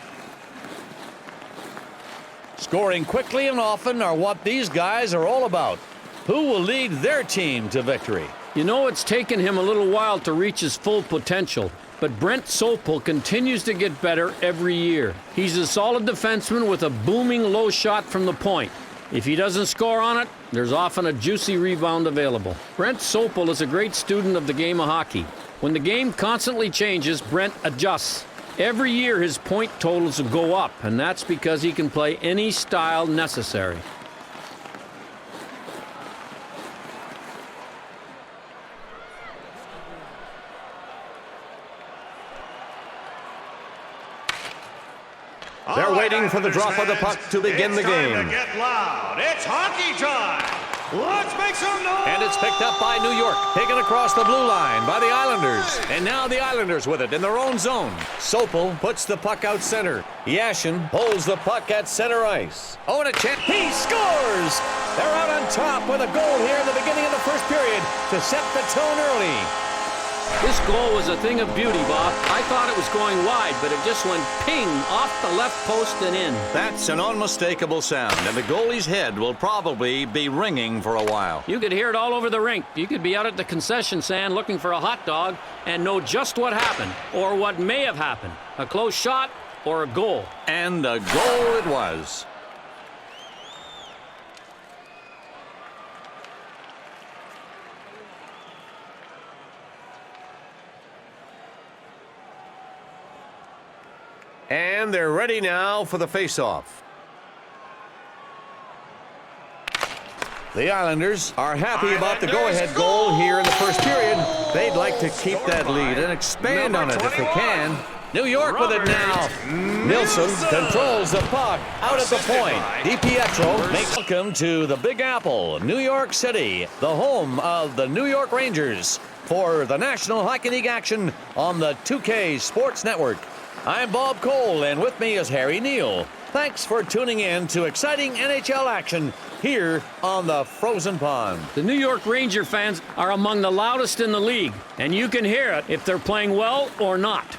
Scoring quickly and often are what these guys are all about. Who will lead their team to victory? You know, it's taken him a little while to reach his full potential, but Brent Sopel continues to get better every year. He's a solid defenseman with a booming low shot from the point. If he doesn't score on it, there's often a juicy rebound available. Brent Sopel is a great student of the game of hockey. When the game constantly changes, Brent adjusts. Every year his point totals go up, and that's because he can play any style necessary. They're waiting for the drop of the puck to begin the game. It's time to get loud. It's hockey time. Let's make some noise. And it's picked up by New York, taken across the blue line by the Islanders. And now the Islanders with it in their own zone. Sopel puts the puck out center. Yashin holds the puck at center ice. Oh, and a chance. He scores! They're out on top with a goal here in the beginning of the first period to set the tone early. This goal was a thing of beauty, Bob. I thought it was going wide, but it just went ping off the left post and in. That's an unmistakable sound, and the goalie's head will probably be ringing for a while. You could hear it all over the rink. You could be out at the concession stand looking for a hot dog and know just what happened, or what may have happened. A close shot or a goal. And a goal it was. And they're ready now for the faceoff. The Islanders are happy about the go-ahead goal here in the first period. They'd like to keep that lead and expand on it if they can. New York with it now. Nilsson controls the puck out at the point. DiPietro makes welcome to the Big Apple, New York City, the home of the New York Rangers, for the National Hockey League action on the 2K Sports Network. I'm Bob Cole, and with me is Harry Neal. Thanks for tuning in to exciting NHL action here on the Frozen Pond. The New York Ranger fans are among the loudest in the league, and you can hear it if they're playing well or not.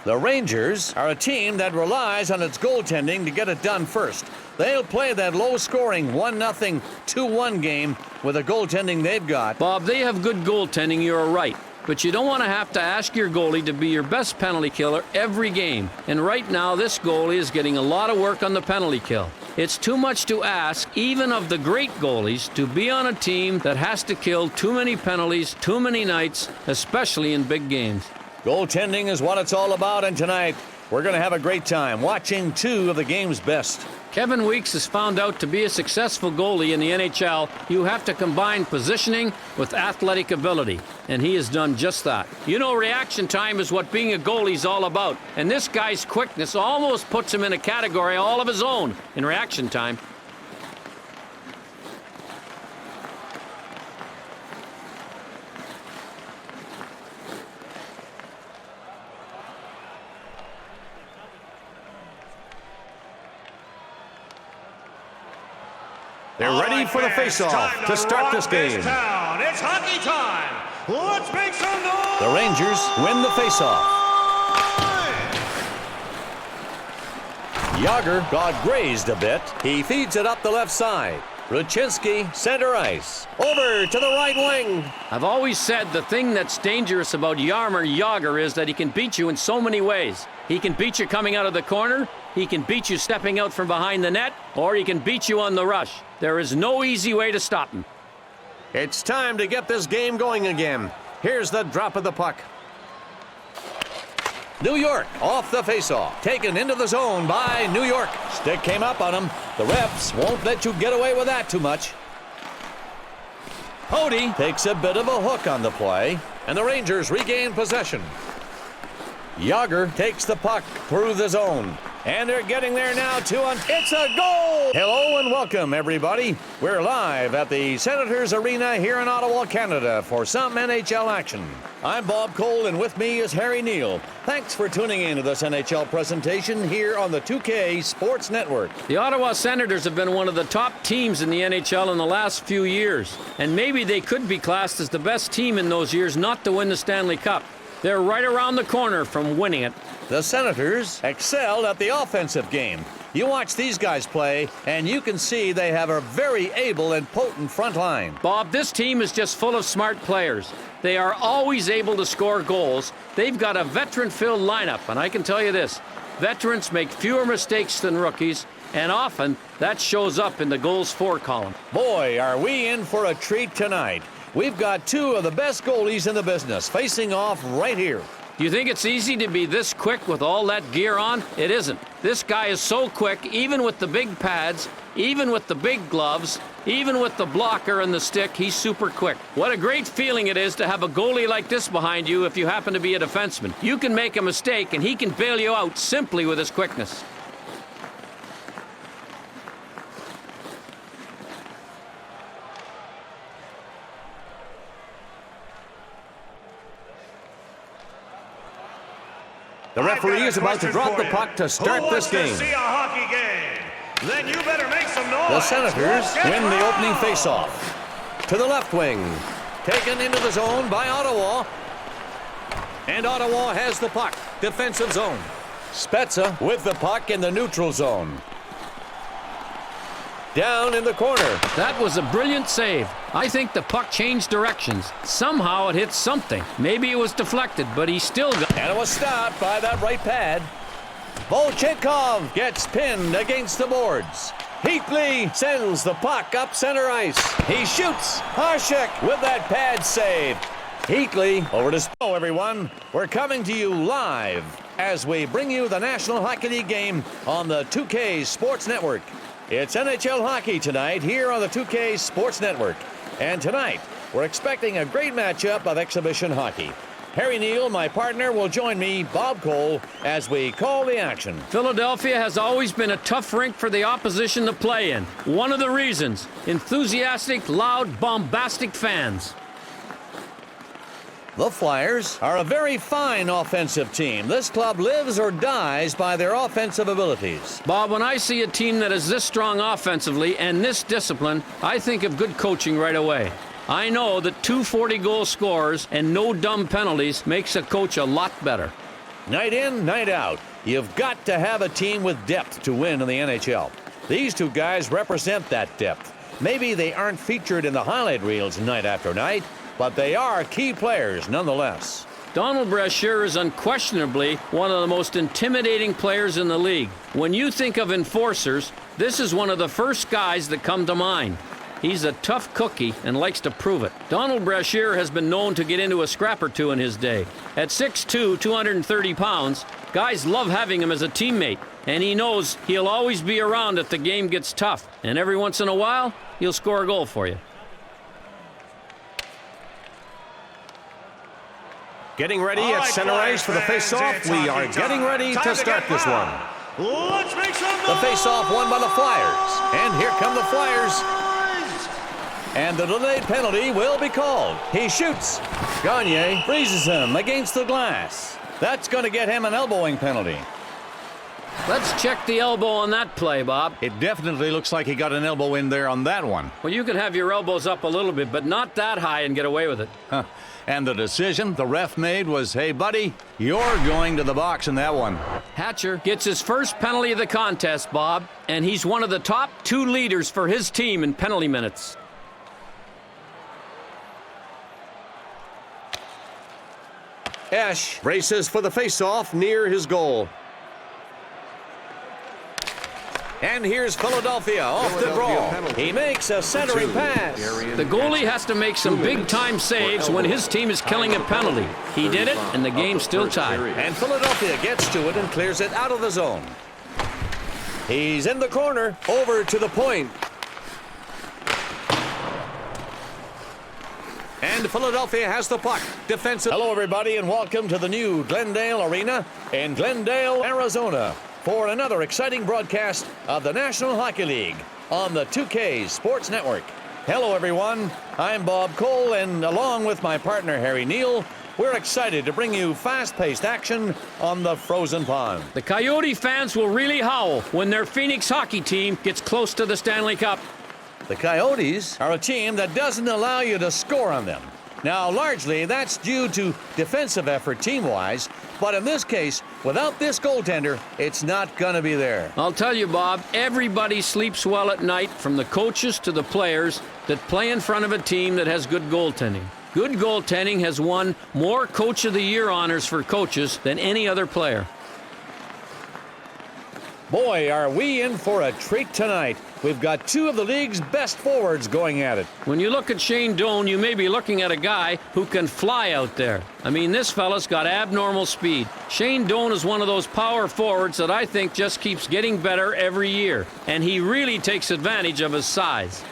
The Rangers are a team that relies on its goaltending to get it done first. They'll play that low-scoring 1-0, 2-1 game with the goaltending they've got. Bob, they have good goaltending, you're right. But you don't want to have to ask your goalie to be your best penalty killer every game. And right now, this goalie is getting a lot of work on the penalty kill. It's too much to ask, even of the great goalies, to be on a team that has to kill too many penalties, too many nights, especially in big games. Goaltending is what it's all about, and tonight we're going to have a great time watching two of the game's best. Kevin Weeks has found out to be a successful goalie in the NHL, you have to combine positioning with athletic ability, and he has done just that. You know, reaction time is what being a goalie is all about, and this guy's quickness almost puts him in a category all of his own in reaction time. They're ready for the face-off to start this game. It's hockey time. Let's make some noise. The Rangers win the face-off. Yager got grazed a bit. He feeds it up the left side. Ruchinski, center ice. Over to the right wing. I've always said the thing that's dangerous about Jaromir Jagr is that he can beat you in so many ways. He can beat you coming out of the corner, he can beat you stepping out from behind the net, or he can beat you on the rush. There is no easy way to stop him. It's time to get this game going again. Here's the drop of the puck. New York off the faceoff. Taken into the zone by New York. Stick came up on him. The refs won't let you get away with that too much. Hody takes a bit of a hook on the play, and the Rangers regain possession. Yager takes the puck through the zone. And they're getting there now, it's a goal! Hello and welcome, everybody. We're live at the Senators Arena here in Ottawa, Canada for some NHL action. I'm Bob Cole, and with me is Harry Neal. Thanks for tuning in to this NHL presentation here on the 2K Sports Network. The Ottawa Senators have been one of the top teams in the NHL in the last few years. And maybe they could be classed as the best team in those years not to win the Stanley Cup. They're right around the corner from winning it. The Senators excel at the offensive game. You watch these guys play, and you can see they have a very able and potent front line. Bob, this team is just full of smart players. They are always able to score goals. They've got a veteran-filled lineup, and I can tell you this. Veterans make fewer mistakes than rookies, and often that shows up in the goals for column. Boy, are we in for a treat tonight. We've got two of the best goalies in the business facing off right here. Do you think it's easy to be this quick with all that gear on? It isn't. This guy is so quick, even with the big pads, even with the big gloves, even with the blocker and the stick, he's super quick. What a great feeling it is to have a goalie like this behind you if you happen to be a defenseman. You can make a mistake and he can bail you out simply with his quickness. The referee is about to drop the puck to start this game. See a hockey game? Then you better make some noise. The Senators win the opening faceoff. To the left wing. Taken into the zone by Ottawa. And Ottawa has the puck. Defensive zone. Spezza with the puck in the neutral zone. Down in the corner. That was a brilliant save. I think the puck changed directions. Somehow it hit something. Maybe it was deflected, but he still got... And it was stopped by that right pad. Volchenkov gets pinned against the boards. Heatley sends the puck up center ice. He shoots. Hasek with that pad save. Heatley over to... Hello, everyone. We're coming to you live as we bring you the National Hockey League game on the 2K Sports Network. It's NHL hockey tonight here on the 2K Sports Network. And tonight, we're expecting a great matchup of exhibition hockey. Harry Neal, my partner, will join me, Bob Cole, as we call the action. Philadelphia has always been a tough rink for the opposition to play in. One of the reasons, enthusiastic, loud, bombastic fans. The Flyers are a very fine offensive team. This club lives or dies by their offensive abilities. Bob, when I see a team that is this strong offensively and this disciplined, I think of good coaching right away. I know that 2 goal scorers and no dumb penalties makes a coach a lot better. Night in, night out, you've got to have a team with depth to win in the NHL. These two guys represent that depth. Maybe they aren't featured in the highlight reels night after night, but they are key players nonetheless. Donald Brashear is unquestionably one of the most intimidating players in the league. When you think of enforcers, this is one of the first guys that come to mind. He's a tough cookie and likes to prove it. Donald Brashear has been known to get into a scrap or two in his day. At 6'2", 230 pounds, guys love having him as a teammate, and he knows he'll always be around if the game gets tough. And every once in a while, he'll score a goal for you. Getting ready at center ice for the face-off. We are getting ready to start this one. Let's make some noise. The face-off won by the Flyers. And here come the Flyers. And the delayed penalty will be called. He shoots. Gagne freezes him against the glass. That's going to get him an elbowing penalty. Let's check the elbow on that play, Bob. It definitely looks like he got an elbow in there on that one. Well, you can have your elbows up a little bit, but not that high and get away with it. And the decision the ref made was, hey, buddy, you're going to the box in that one. Hatcher gets his first penalty of the contest, Bob, and he's one of the top 2 leaders for his team in penalty minutes. Esch races for the face-off near his goal. And here's Philadelphia off the draw. He makes a centering pass. The goalie has to make some big-time saves when his team is killing a penalty. He did it, and the game's still tied. And Philadelphia gets to it and clears it out of the zone. He's in the corner, over to the point. And Philadelphia has the puck. Defensive. Hello, everybody, and welcome to the new Glendale Arena in Glendale, Arizona, for another exciting broadcast of the National Hockey League on the 2K Sports Network. Hello, everyone. I'm Bob Cole, and along with my partner, Harry Neal, we're excited to bring you fast-paced action on the frozen pond. The Coyote fans will really howl when their Phoenix hockey team gets close to the Stanley Cup. The Coyotes are a team that doesn't allow you to score on them. Now, largely, that's due to defensive effort team-wise, but in this case, without this goaltender, it's not going to be there. I'll tell you, Bob, everybody sleeps well at night, from the coaches to the players, that play in front of a team that has good goaltending. Good goaltending has won more Coach of the Year honors for coaches than any other player. Boy, are we in for a treat tonight. We've got 2 of the league's best forwards going at it. When you look at Shane Doan, you may be looking at a guy who can fly out there. I mean, this fella's got abnormal speed. Shane Doan is one of those power forwards that I think just keeps getting better every year, and he really takes advantage of his size.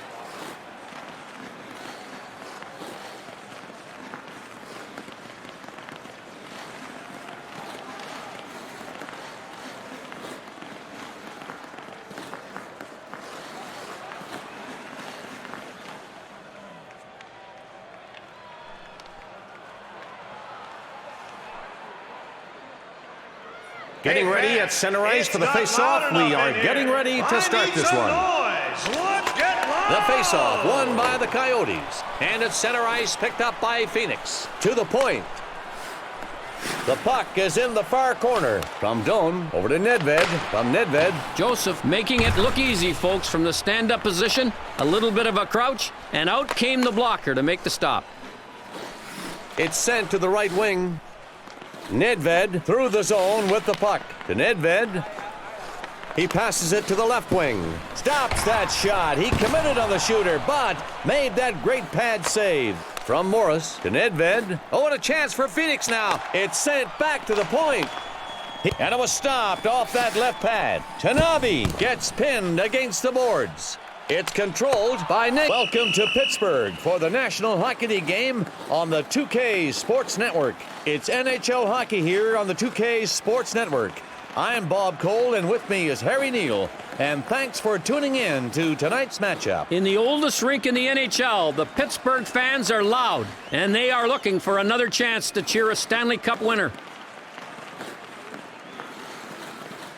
Getting ready at center ice for the face-off. We are getting ready to start this one. Let's get loud. The face-off won by the Coyotes. And at center ice picked up by Phoenix. To the point. The puck is in the far corner. From Doan over to Nedved. From Nedved. Joseph making it look easy, folks, from the stand-up position. A little bit of a crouch, and out came the blocker to make the stop. It's sent to the right wing. Nedved through the zone with the puck. To Nedved. He passes it to the left wing. Stops that shot. He committed on the shooter, but made that great pad save. From Morris to Nedved. Oh, and a chance for Phoenix now. It's sent back to the point. And it was stopped off that left pad. Tanabe gets pinned against the boards. It's controlled by Nick. Welcome to Pittsburgh for the National Hockey League game on the 2K Sports Network. It's NHL hockey here on the 2K Sports Network. I'm Bob Cole, and with me is Harry Neal. And thanks for tuning in to tonight's matchup. In the oldest rink in the NHL, the Pittsburgh fans are loud, and they are looking for another chance to cheer a Stanley Cup winner.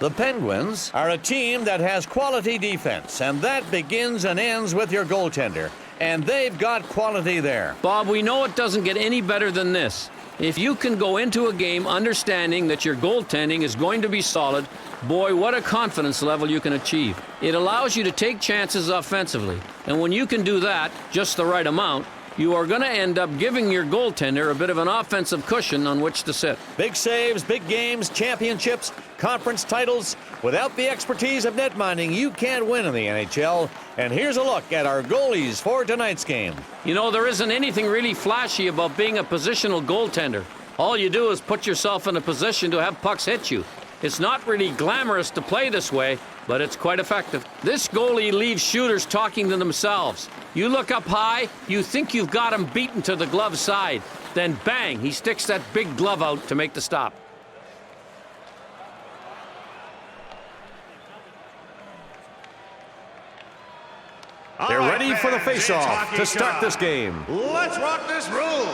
The Penguins are a team that has quality defense, and that begins and ends with your goaltender. And they've got quality there. Bob, we know it doesn't get any better than this. If you can go into a game understanding that your goaltending is going to be solid, boy, what a confidence level you can achieve. It allows you to take chances offensively. And when you can do that, just the right amount, you are going to end up giving your goaltender a bit of an offensive cushion on which to sit. Big saves, big games, championships, conference titles. Without the expertise of netminding, you can't win in the NHL. And here's a look at our goalies for tonight's game. You know, there isn't anything really flashy about being a positional goaltender. All you do is put yourself in a position to have pucks hit you. It's not really glamorous to play this way, but it's quite effective. This goalie leaves shooters talking to themselves. You look up high, you think you've got him beaten to the glove side. Then bang, he sticks that big glove out to make the stop. They're ready for the face-off to start this game. Let's rock this room.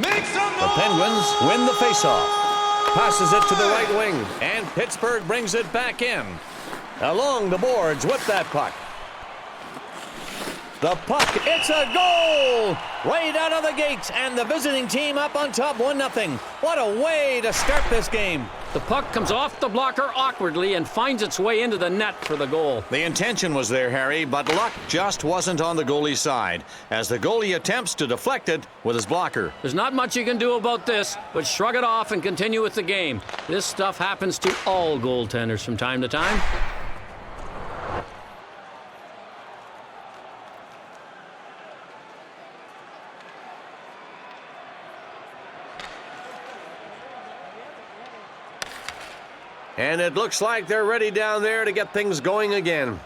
Make some The noise. Penguins win the face-off. Passes it to the right wing, and Pittsburgh brings it back in. Along the boards with that puck. The puck, it's a goal! Right out of the gates, and the visiting team up on top 1-0. What a way to start this game. The puck comes off the blocker awkwardly and finds its way into the net for the goal. The intention was there, Harry, but luck just wasn't on the goalie's side as the goalie attempts to deflect it with his blocker. There's not much you can do about this, but shrug it off and continue with the game. This stuff happens to all goaltenders from time to time. And it looks like they're ready down there to get things going again.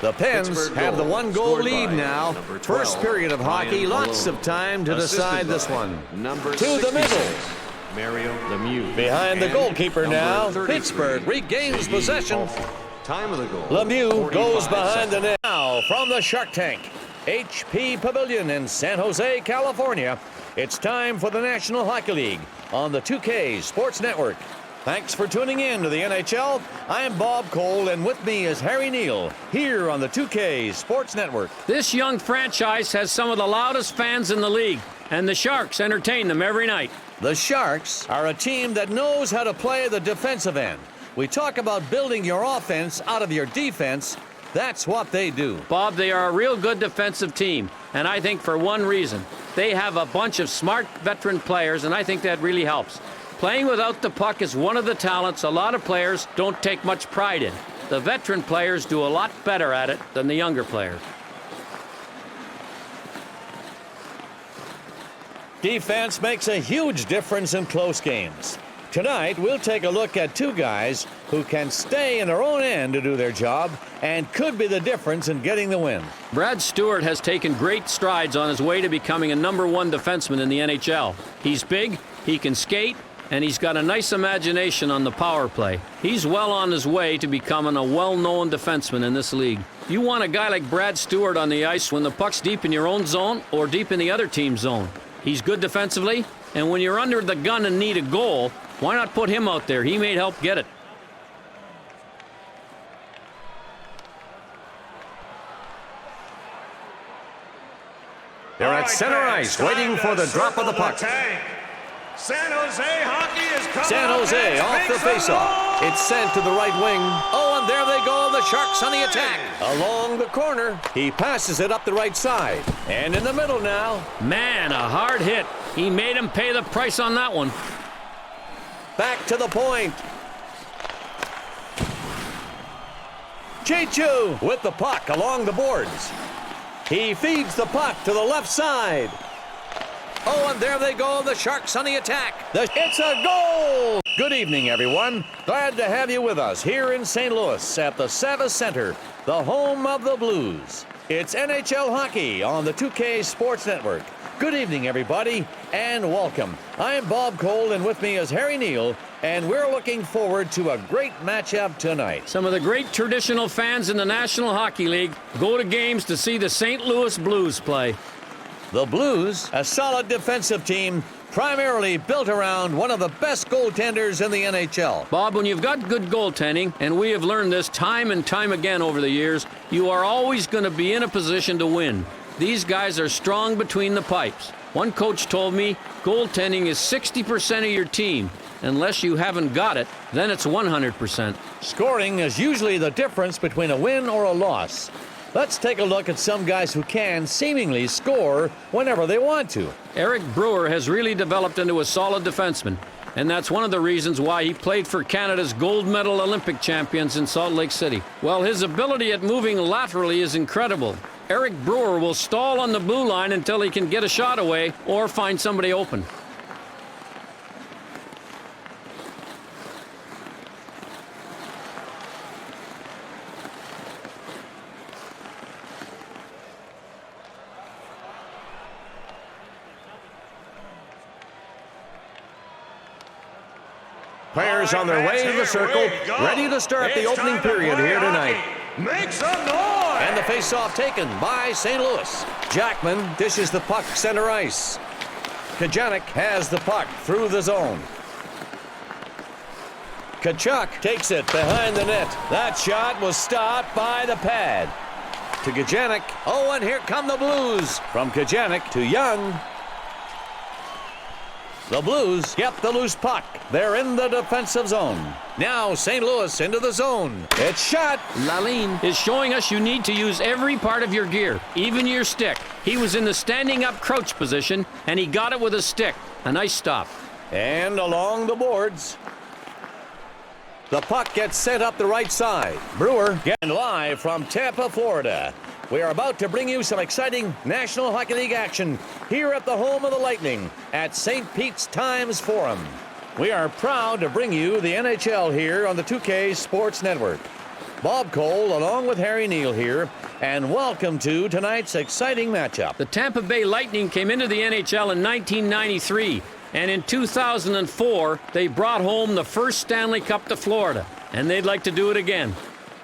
The Pens have the one-goal lead now. First period of hockey, lots of time to decide this one. To the middle. Mario Lemieux. Behind the goalkeeper now. Pittsburgh regains possession. Time of the goal. Lemieux goes behind the net. Now from the Shark Tank, HP Pavillion in San Jose, California. It's time for the National Hockey League on the 2K Sports Network. Thanks for tuning in to the NHL. I'm Bob Cole, and with me is Harry Neal here on the 2K Sports Network. This young franchise has some of the loudest fans in the league, and the Sharks entertain them every night. The Sharks are a team that knows how to play the defensive end. We talk about building your offense out of your defense. That's what they do. Bob, they are a real good defensive team, and I think for one reason. They have a bunch of smart veteran players, and I think that really helps. Playing without the puck is one of the talents a lot of players don't take much pride in. The veteran players do a lot better at it than the younger players. Defense makes a huge difference in close games. Tonight, we'll take a look at two guys who can stay in their own end to do their job and could be the difference in getting the win. Brad Stewart has taken great strides on his way to becoming a #1 defenseman in the NHL. He's big, he can skate, and he's got a nice imagination on the power play. He's well on his way to becoming a well-known defenseman in this league. You want a guy like Brad Stewart on the ice when the puck's deep in your own zone or deep in the other team's zone. He's good defensively, and when you're under the gun and need a goal, why not put him out there? He may help get it. They're at center ice, waiting for the drop of the puck. San Jose hockey is coming. San Jose off the faceoff. It's sent to the right wing. Oh, and there they go, the Sharks on the attack. Along the corner, he passes it up the right side. And in the middle now. Man, a hard hit. He made him pay the price on that one. Back to the point. Chichu with the puck along the boards. He feeds the puck to the left side. Oh, and there they go, the Sharks on the attack. It's a goal! Good evening, everyone. Glad to have you with us here in St. Louis at the RBC Center, the home of the Blues. It's NHL hockey on the 2K Sports Network. Good evening, everybody, and welcome. I'm Bob Cole, and with me is Harry Neal, and we're looking forward to a great matchup tonight. Some of the great traditional fans in the National Hockey League go to games to see the St. Louis Blues play. The Blues, a solid defensive team, primarily built around one of the best goaltenders in the NHL. Bob, when you've got good goaltending, and we have learned this time and time again over the years, you are always going to be in a position to win. These guys are strong between the pipes. One coach told me goaltending is 60% of your team. Unless you haven't got it, then it's 100%. Scoring is usually the difference between a win or a loss. Let's take a look at some guys who can seemingly score whenever they want to. Eric Brewer has really developed into a solid defenseman, and that's one of the reasons why he played for Canada's gold medal Olympic champions in Salt Lake City. Well, his ability at moving laterally is incredible. Eric Brewer will stall on the blue line until he can get a shot away or find somebody open. Players on their way to the circle, ready to start the opening period here tonight. Make some noise! And the face-off taken by St. Louis. Jackman dishes the puck center ice. Kajanic has the puck through the zone. Kachuk takes it behind the net. That shot was stopped by the pad. To Kajanic. Oh, and here come the Blues. From Kajanic to Young. The Blues get the loose puck. They're in the defensive zone. Now St. Louis into the zone. It's shot. Lalline is showing us you need to use every part of your gear, even your stick. He was in the standing up crouch position, and he got it with his stick. A nice stop. And along the boards. The puck gets sent up the right side. Brewer getting live from Tampa, Florida. We are about to bring you some exciting National Hockey League action here at the home of the Lightning at St. Pete's Times Forum. We are proud to bring you the NHL here on the 2K Sports Network. Bob Cole along with Harry Neal here, and welcome to tonight's exciting matchup. The Tampa Bay Lightning came into the NHL in 1993, and in 2004, they brought home the first Stanley Cup to Florida, and they'd like to do it again.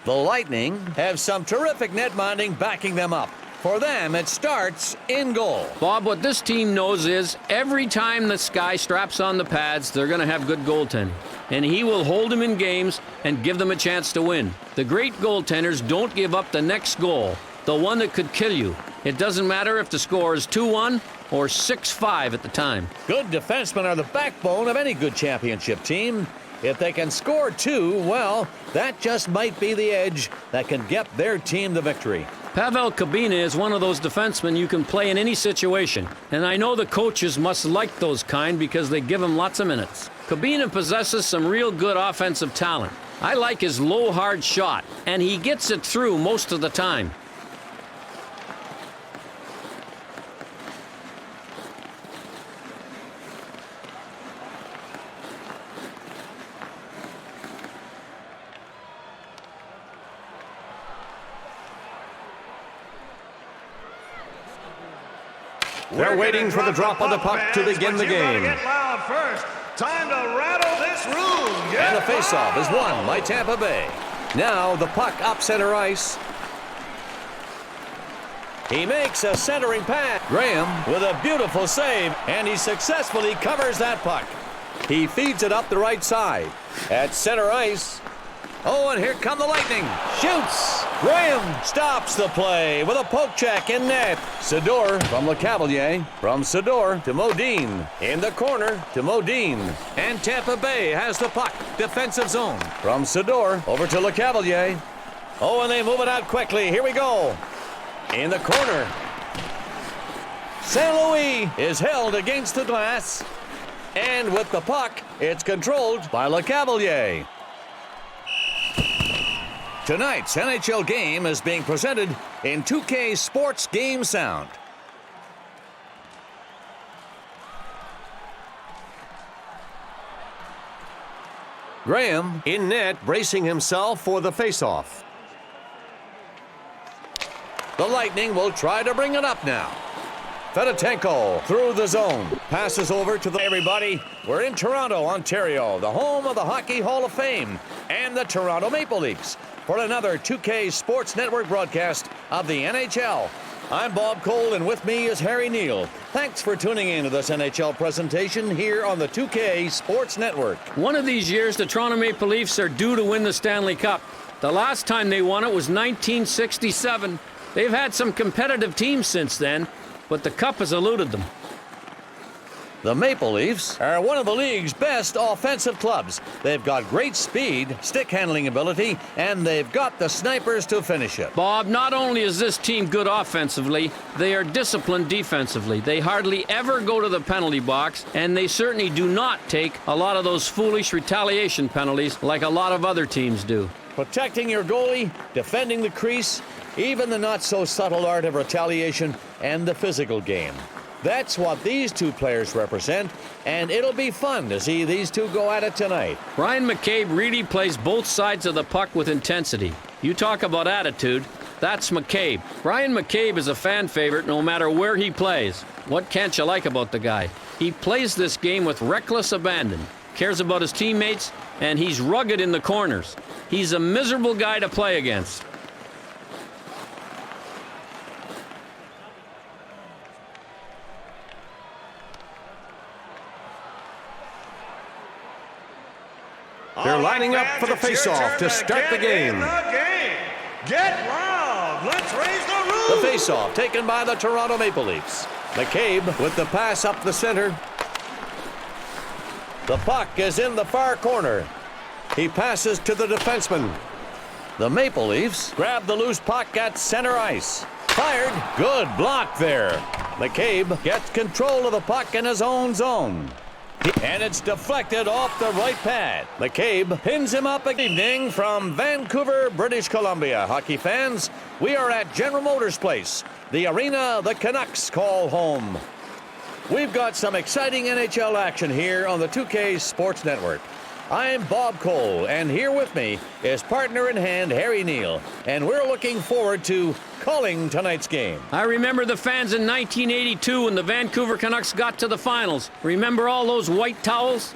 The Lightning have some terrific netminding backing them up. For them, it starts in goal. Bob, what this team knows is every time this guy straps on the pads, they're going to have good goaltending. And he will hold them in games and give them a chance to win. The great goaltenders don't give up the next goal, the one that could kill you. It doesn't matter if the score is 2-1 or 6-5 at the time. Good defensemen are the backbone of any good championship team. If they can score two, well, that just might be the edge that can get their team the victory. Pavel Kabina is one of those defensemen you can play in any situation. And I know the coaches must like those kind because they give him lots of minutes. Kabina possesses some real good offensive talent. I like his low, hard shot, and he gets it through most of the time. They're waiting for the drop of the puck to begin the game. Get loud first. Time to rattle this room. And the faceoff is won by Tampa Bay. Now the puck up center ice. He makes a centering pass. Graham with a beautiful save, and he successfully covers that puck. He feeds it up the right side. At center ice. Oh, and here come the Lightning. Shoots. Graham stops the play with a poke check in net. Sador from Lecavalier. From Sador to Modine. In the corner to Modine. And Tampa Bay has the puck. Defensive zone. From Sador over to Lecavalier. Oh, and they move it out quickly. Here we go. In the corner. St. Louis is held against the glass. And with the puck, it's controlled by Lecavalier. Tonight's NHL game is being presented in 2K Sports Game Sound. Graham in net, bracing himself for the faceoff. The Lightning will try to bring it up now. Fedotenko through the zone. Passes over to everybody. We're in Toronto, Ontario, the home of the Hockey Hall of Fame and the Toronto Maple Leafs for another 2K Sports Network broadcast of the NHL. I'm Bob Cole, and with me is Harry Neal. Thanks for tuning in to this NHL presentation here on the 2K Sports Network. One of these years, the Toronto Maple Leafs are due to win the Stanley Cup. The last time they won it was 1967. They've had some competitive teams since then, but the Cup has eluded them. The Maple Leafs are one of the league's best offensive clubs. They've got great speed, stick handling ability, and they've got the snipers to finish it. Bob, not only is this team good offensively, they are disciplined defensively. They hardly ever go to the penalty box, and they certainly do not take a lot of those foolish retaliation penalties like a lot of other teams do. Protecting your goalie, defending the crease, even the not-so-subtle art of retaliation and the physical game. That's what these two players represent, and it'll be fun to see these two go at it tonight. Ryan McCabe really plays both sides of the puck with intensity. You talk about attitude, that's McCabe. Ryan McCabe is a fan favorite no matter where he plays. What can't you like about the guy? He plays this game with reckless abandon, cares about his teammates, and he's rugged in the corners. He's a miserable guy to play against. They're lining up for the faceoff to start the game. Get loud. Let's raise the roof. The faceoff taken by the Toronto Maple Leafs. McCabe with the pass up the center. The puck is in the far corner. He passes to the defenseman. The Maple Leafs grab the loose puck at center ice. Fired. Good block there. McCabe gets control of the puck in his own zone. And it's deflected off the right pad. McCabe pins him up. Good evening from Vancouver, British Columbia. Hockey fans, we are at General Motors Place, the arena the Canucks call home. We've got some exciting NHL action here on the 2K Sports Network. I'm Bob Cole, and here with me is partner in hand Harry Neal, and we're looking forward to calling tonight's game. I remember the fans in 1982 when the Vancouver Canucks got to the finals. Remember all those white towels?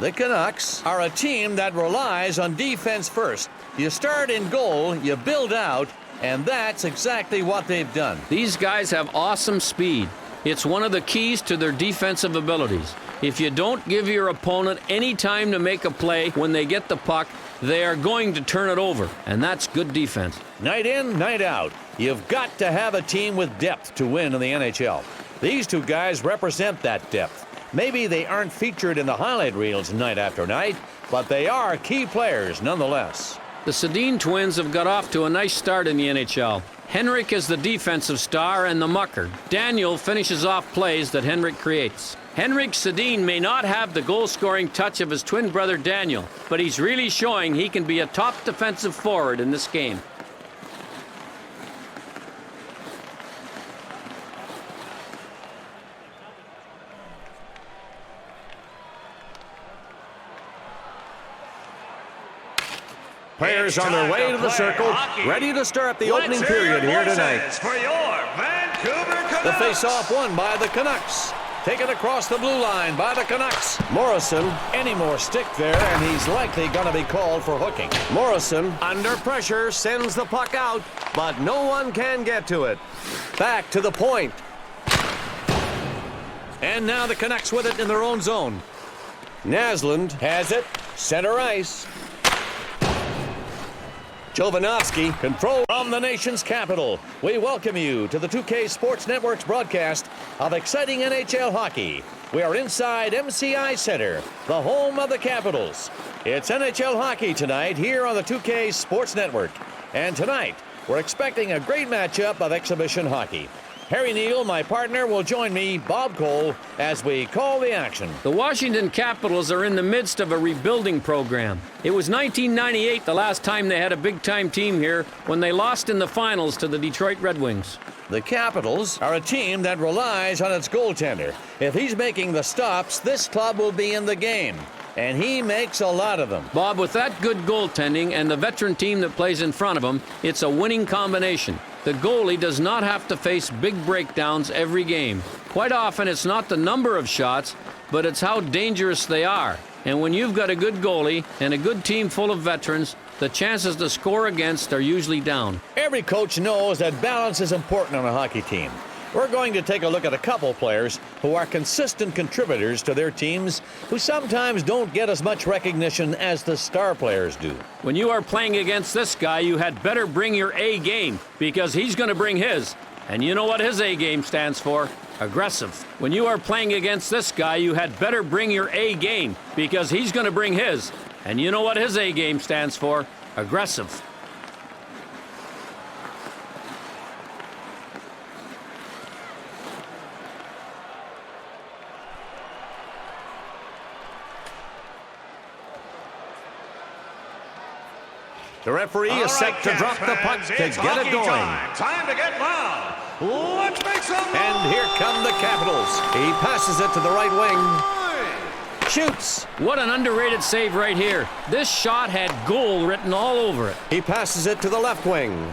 The Canucks are a team that relies on defense first. You start in goal, you build out, and that's exactly what they've done. These guys have awesome speed. It's one of the keys to their defensive abilities. If you don't give your opponent any time to make a play when they get the puck, they are going to turn it over, and that's good defense. Night in, night out, you've got to have a team with depth to win in the NHL. These two guys represent that depth. Maybe they aren't featured in the highlight reels night after night, but they are key players nonetheless. The Sedin twins have got off to a nice start in the NHL. Henrik is the defensive star and the mucker. Daniel finishes off plays that Henrik creates. Henrik Sedin may not have the goal-scoring touch of his twin brother Daniel, but he's really showing he can be a top defensive forward in this game. Players on their way to the circle, ready to start the opening period here tonight. For your Vancouver Canucks. The face-off won by the Canucks. Taken across the blue line by the Canucks. Morrison, any more stick there, and he's likely going to be called for hooking. Morrison, under pressure, sends the puck out, but no one can get to it. Back to the point. And now the Canucks with it in their own zone. Naslund has it, center ice. Jovanovski, control from the nation's capital. We welcome you to the 2K Sports Network's broadcast of exciting NHL hockey. We are inside MCI Center, the home of the Capitals. It's NHL hockey tonight here on the 2K Sports Network. And tonight, we're expecting a great matchup of exhibition hockey. Harry Neal, my partner, will join me, Bob Cole, as we call the action. The Washington Capitals are in the midst of a rebuilding program. It was 1998 the last time they had a big-time team here when they lost in the finals to the Detroit Red Wings. The Capitals are a team that relies on its goaltender. If he's making the stops, this club will be in the game. And he makes a lot of them. Bob, with that good goaltending and the veteran team that plays in front of him, it's a winning combination. The goalie does not have to face big breakdowns every game. Quite often, it's not the number of shots, but it's how dangerous they are. And when you've got a good goalie and a good team full of veterans, the chances to score against are usually down. Every coach knows that balance is important on a hockey team. We're going to take a look at a couple players who are consistent contributors to their teams who sometimes don't get as much recognition as the star players do. When you are playing against this guy, you had better bring your A game because he's going to bring his. And you know what his A game stands for? Aggressive. When you are playing against this guy, you had better bring your A game because he's going to bring his. And you know what his A game stands for? Aggressive. The referee is set to drop the puck to get it going. Time to get loud. Let's make some noise. And here come the Capitals. He passes it to the right wing. Shoots. What an underrated save right here. This shot had goal written all over it. He passes it to the left wing.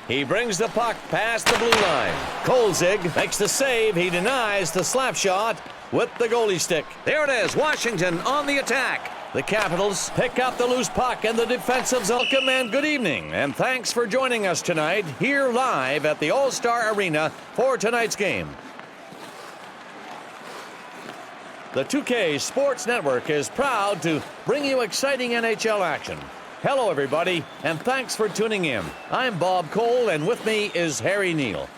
He brings the puck past the blue line. Kolzig makes the save. He denies the slap shot with the goalie stick. There it is. Washington on the attack. The Capitals pick up the loose puck and the defensive zone. Welcome and good evening, and thanks for joining us tonight here live at the All-Star Arena for tonight's game. The 2K Sports Network is proud to bring you exciting NHL action. Hello, everybody, and thanks for tuning in. I'm Bob Cole, and with me is Harry Neal.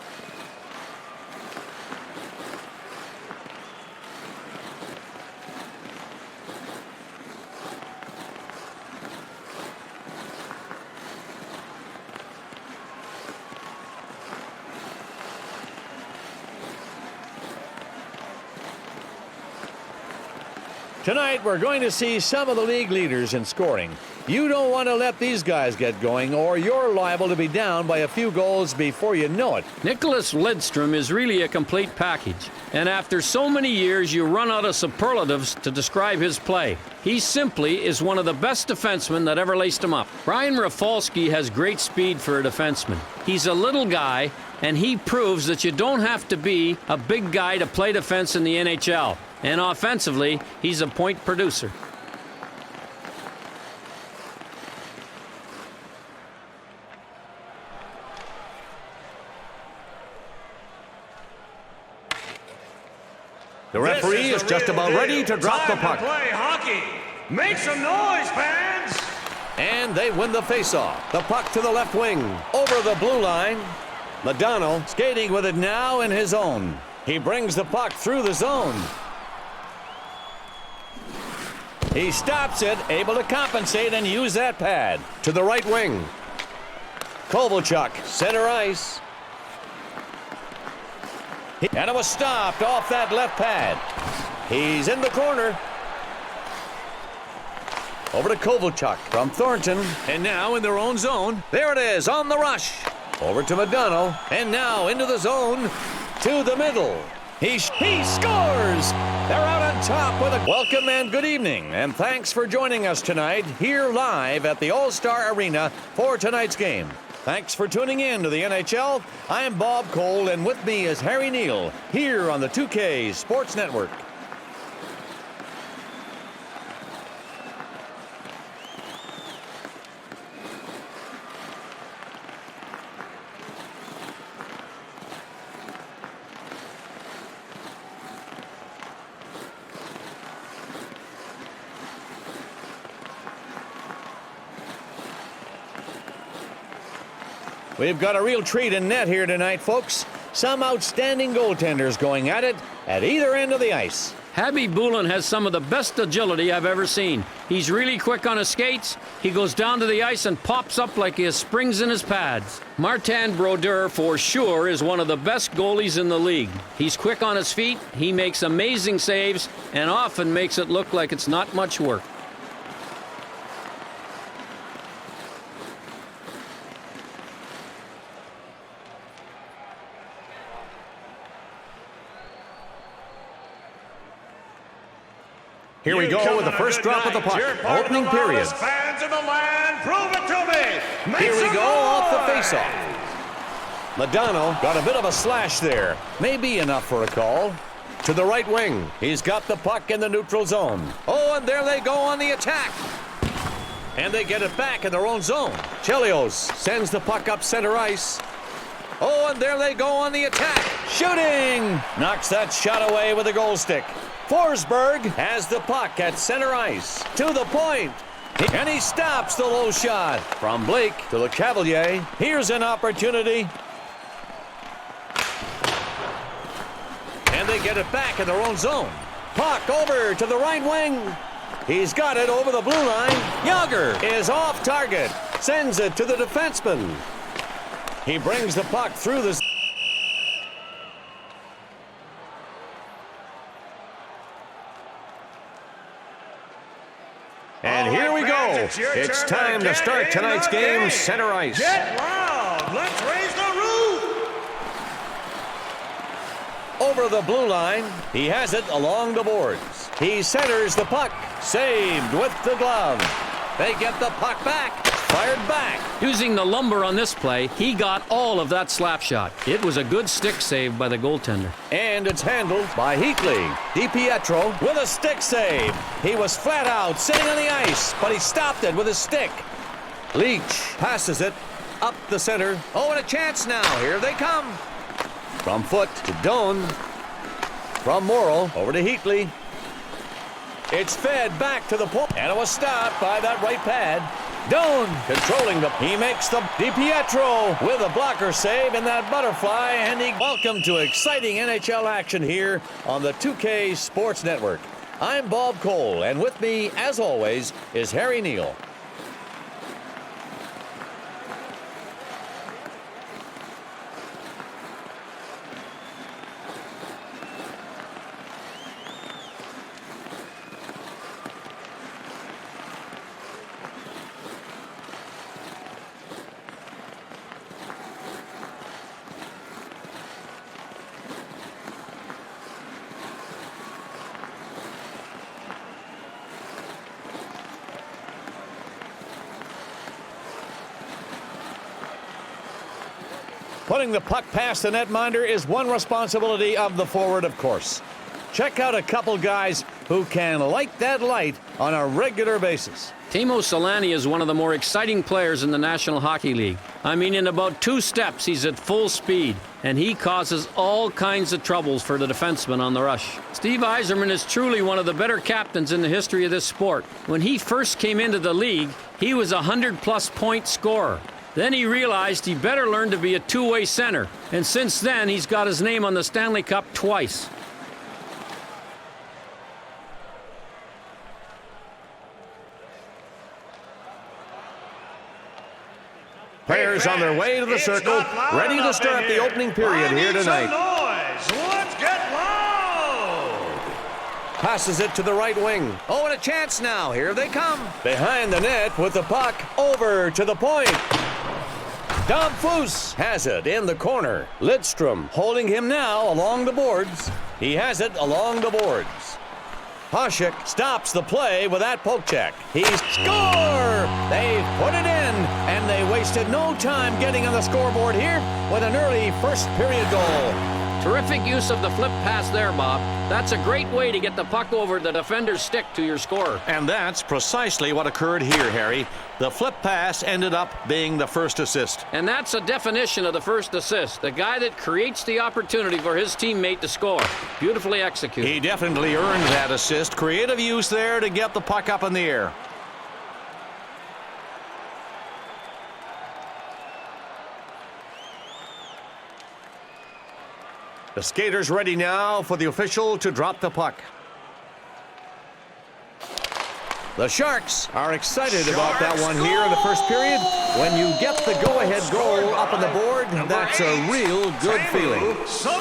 Tonight, we're going to see some of the league leaders in scoring. You don't want to let these guys get going, or you're liable to be down by a few goals before you know it. Nicholas Lidstrom is really a complete package. And after so many years, you run out of superlatives to describe his play. He simply is one of the best defensemen that ever laced him up. Brian Rafalski has great speed for a defenseman. He's a little guy, and he proves that you don't have to be a big guy to play defense in the NHL. And offensively, he's a point producer. The referee is just about ready to drop the puck. Play hockey. Make some noise, fans. And they win the faceoff. The puck to the left wing. Over the blue line. Madonna skating with it now in his own. He brings the puck through the zone. He stops it, able to compensate and use that pad. To the right wing. Kovalchuk, center ice. And it was stopped off that left pad. He's in the corner. Over to Kovalchuk from Thornton. And now in their own zone. There it is on the rush. Over to Madonna. And now into the zone. To the middle. He scores! They're out on top with a welcome and good evening. And thanks for joining us tonight here live at the All-Star Arena for tonight's game. Thanks for tuning in to the NHL. I'm Bob Cole, and with me is Harry Neal here on the 2K Sports Network. We've got a real treat in net here tonight, folks. Some outstanding goaltenders going at it at either end of the ice. Habby Boulin has some of the best agility I've ever seen. He's really quick on his skates. He goes down to the ice and pops up like he has springs in his pads. Martin Brodeur, for sure, is one of the best goalies in the league. He's quick on his feet, he makes amazing saves, and often makes it look like it's not much work. Here we go with the first drop of the puck. Opening period. Fans in the land, prove it to me. Here we go off the faceoff. Madonna got a bit of a slash there. Maybe enough for a call. To the right wing. He's got the puck in the neutral zone. Oh, and there they go on the attack. And they get it back in their own zone. Chelios sends the puck up center ice. Oh, and there they go on the attack. Shooting! Knocks that shot away with a goal stick. Forsberg has the puck at center ice. To the point. And he stops the low shot. From Blake to the Cavalier. Here's an opportunity. And they get it back in their own zone. Puck over to the right wing. He's got it over the blue line. Yager is off target. Sends it to the defenseman. He brings the puck through the... And here we go. It's time to start tonight's game, center ice. Get loud. Let's raise the roof. Over the blue line. He has it along the boards. He centers the puck. Saved with the glove. They get the puck back. Fired back. Using the lumber on this play, he got all of that slap shot. It was a good stick save by the goaltender. And it's handled by Heatley. DiPietro with a stick save. He was flat out sitting on the ice, but he stopped it with his stick. Leach passes it up the center. Oh, and a chance now. Here they come. From Foot to Doan. From Morrill over to Heatley. It's fed back to the point. And it was stopped by that right pad. Doan controlling the... He makes the... DiPietro with a blocker save in that butterfly. And he... Welcome to exciting NHL action here on the 2K Sports Network. I'm Bob Cole, and with me, as always, is Harry Neal. Putting the puck past the netminder is one responsibility of the forward, of course. Check out a couple guys who can light that light on a regular basis. Timo Solani is one of the more exciting players in the National Hockey League. I mean, in about 2 steps, he's at full speed, and he causes all kinds of troubles for the defenseman on the rush. Steve Yzerman is truly one of the better captains in the history of this sport. When he first came into the league, he was a 100-plus point scorer. Then he realized he better learn to be a two-way center, and since then, he's got his name on the Stanley Cup twice. Players on their way to the circle, ready to start the opening period here tonight. Let's get loud. Passes it to the right wing. Oh, and a chance now. Here they come. Behind the net with the puck. Over to the point. Dom Foose has it in the corner. Lidstrom holding him now along the boards. He has it along the boards. Hasek stops the play with that poke check. He's score! They've put it in, and they wasted no time getting on the scoreboard here with an early first period goal. Terrific use of the flip pass there, Bob. That's a great way to get the puck over the defender's stick to your scorer. And that's precisely what occurred here, Harry. The flip pass ended up being the first assist. And that's a definition of the first assist. The guy that creates the opportunity for his teammate to score. Beautifully executed. He definitely earned that assist. Creative use there to get the puck up in the air. The skaters ready now for the official to drop the puck. The Sharks are excited about that one here in the first period. When you get the go-ahead goal up on the board, that's a real good feeling.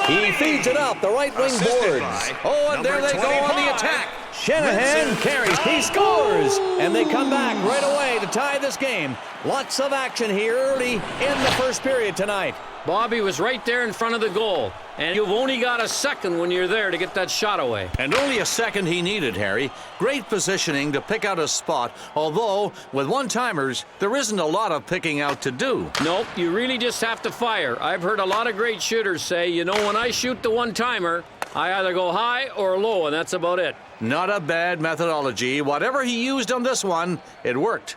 He feeds it up the right wing boards. Oh, and there they go on the attack. Shanahan carries. He scores. And they come back right away to tie this game. Lots of action here early in the first period tonight. Bobby was right there in front of the goal. And you've only got a second when you're there to get that shot away. And only a second he needed, Harry. Great positioning to pick out a spot, although with one-timers, there isn't a lot of picking out to do. Nope, you really just have to fire. I've heard a lot of great shooters say, you know, when I shoot the one-timer, I either go high or low, and that's about it. Not a bad methodology. Whatever he used on this one, it worked.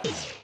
Yes.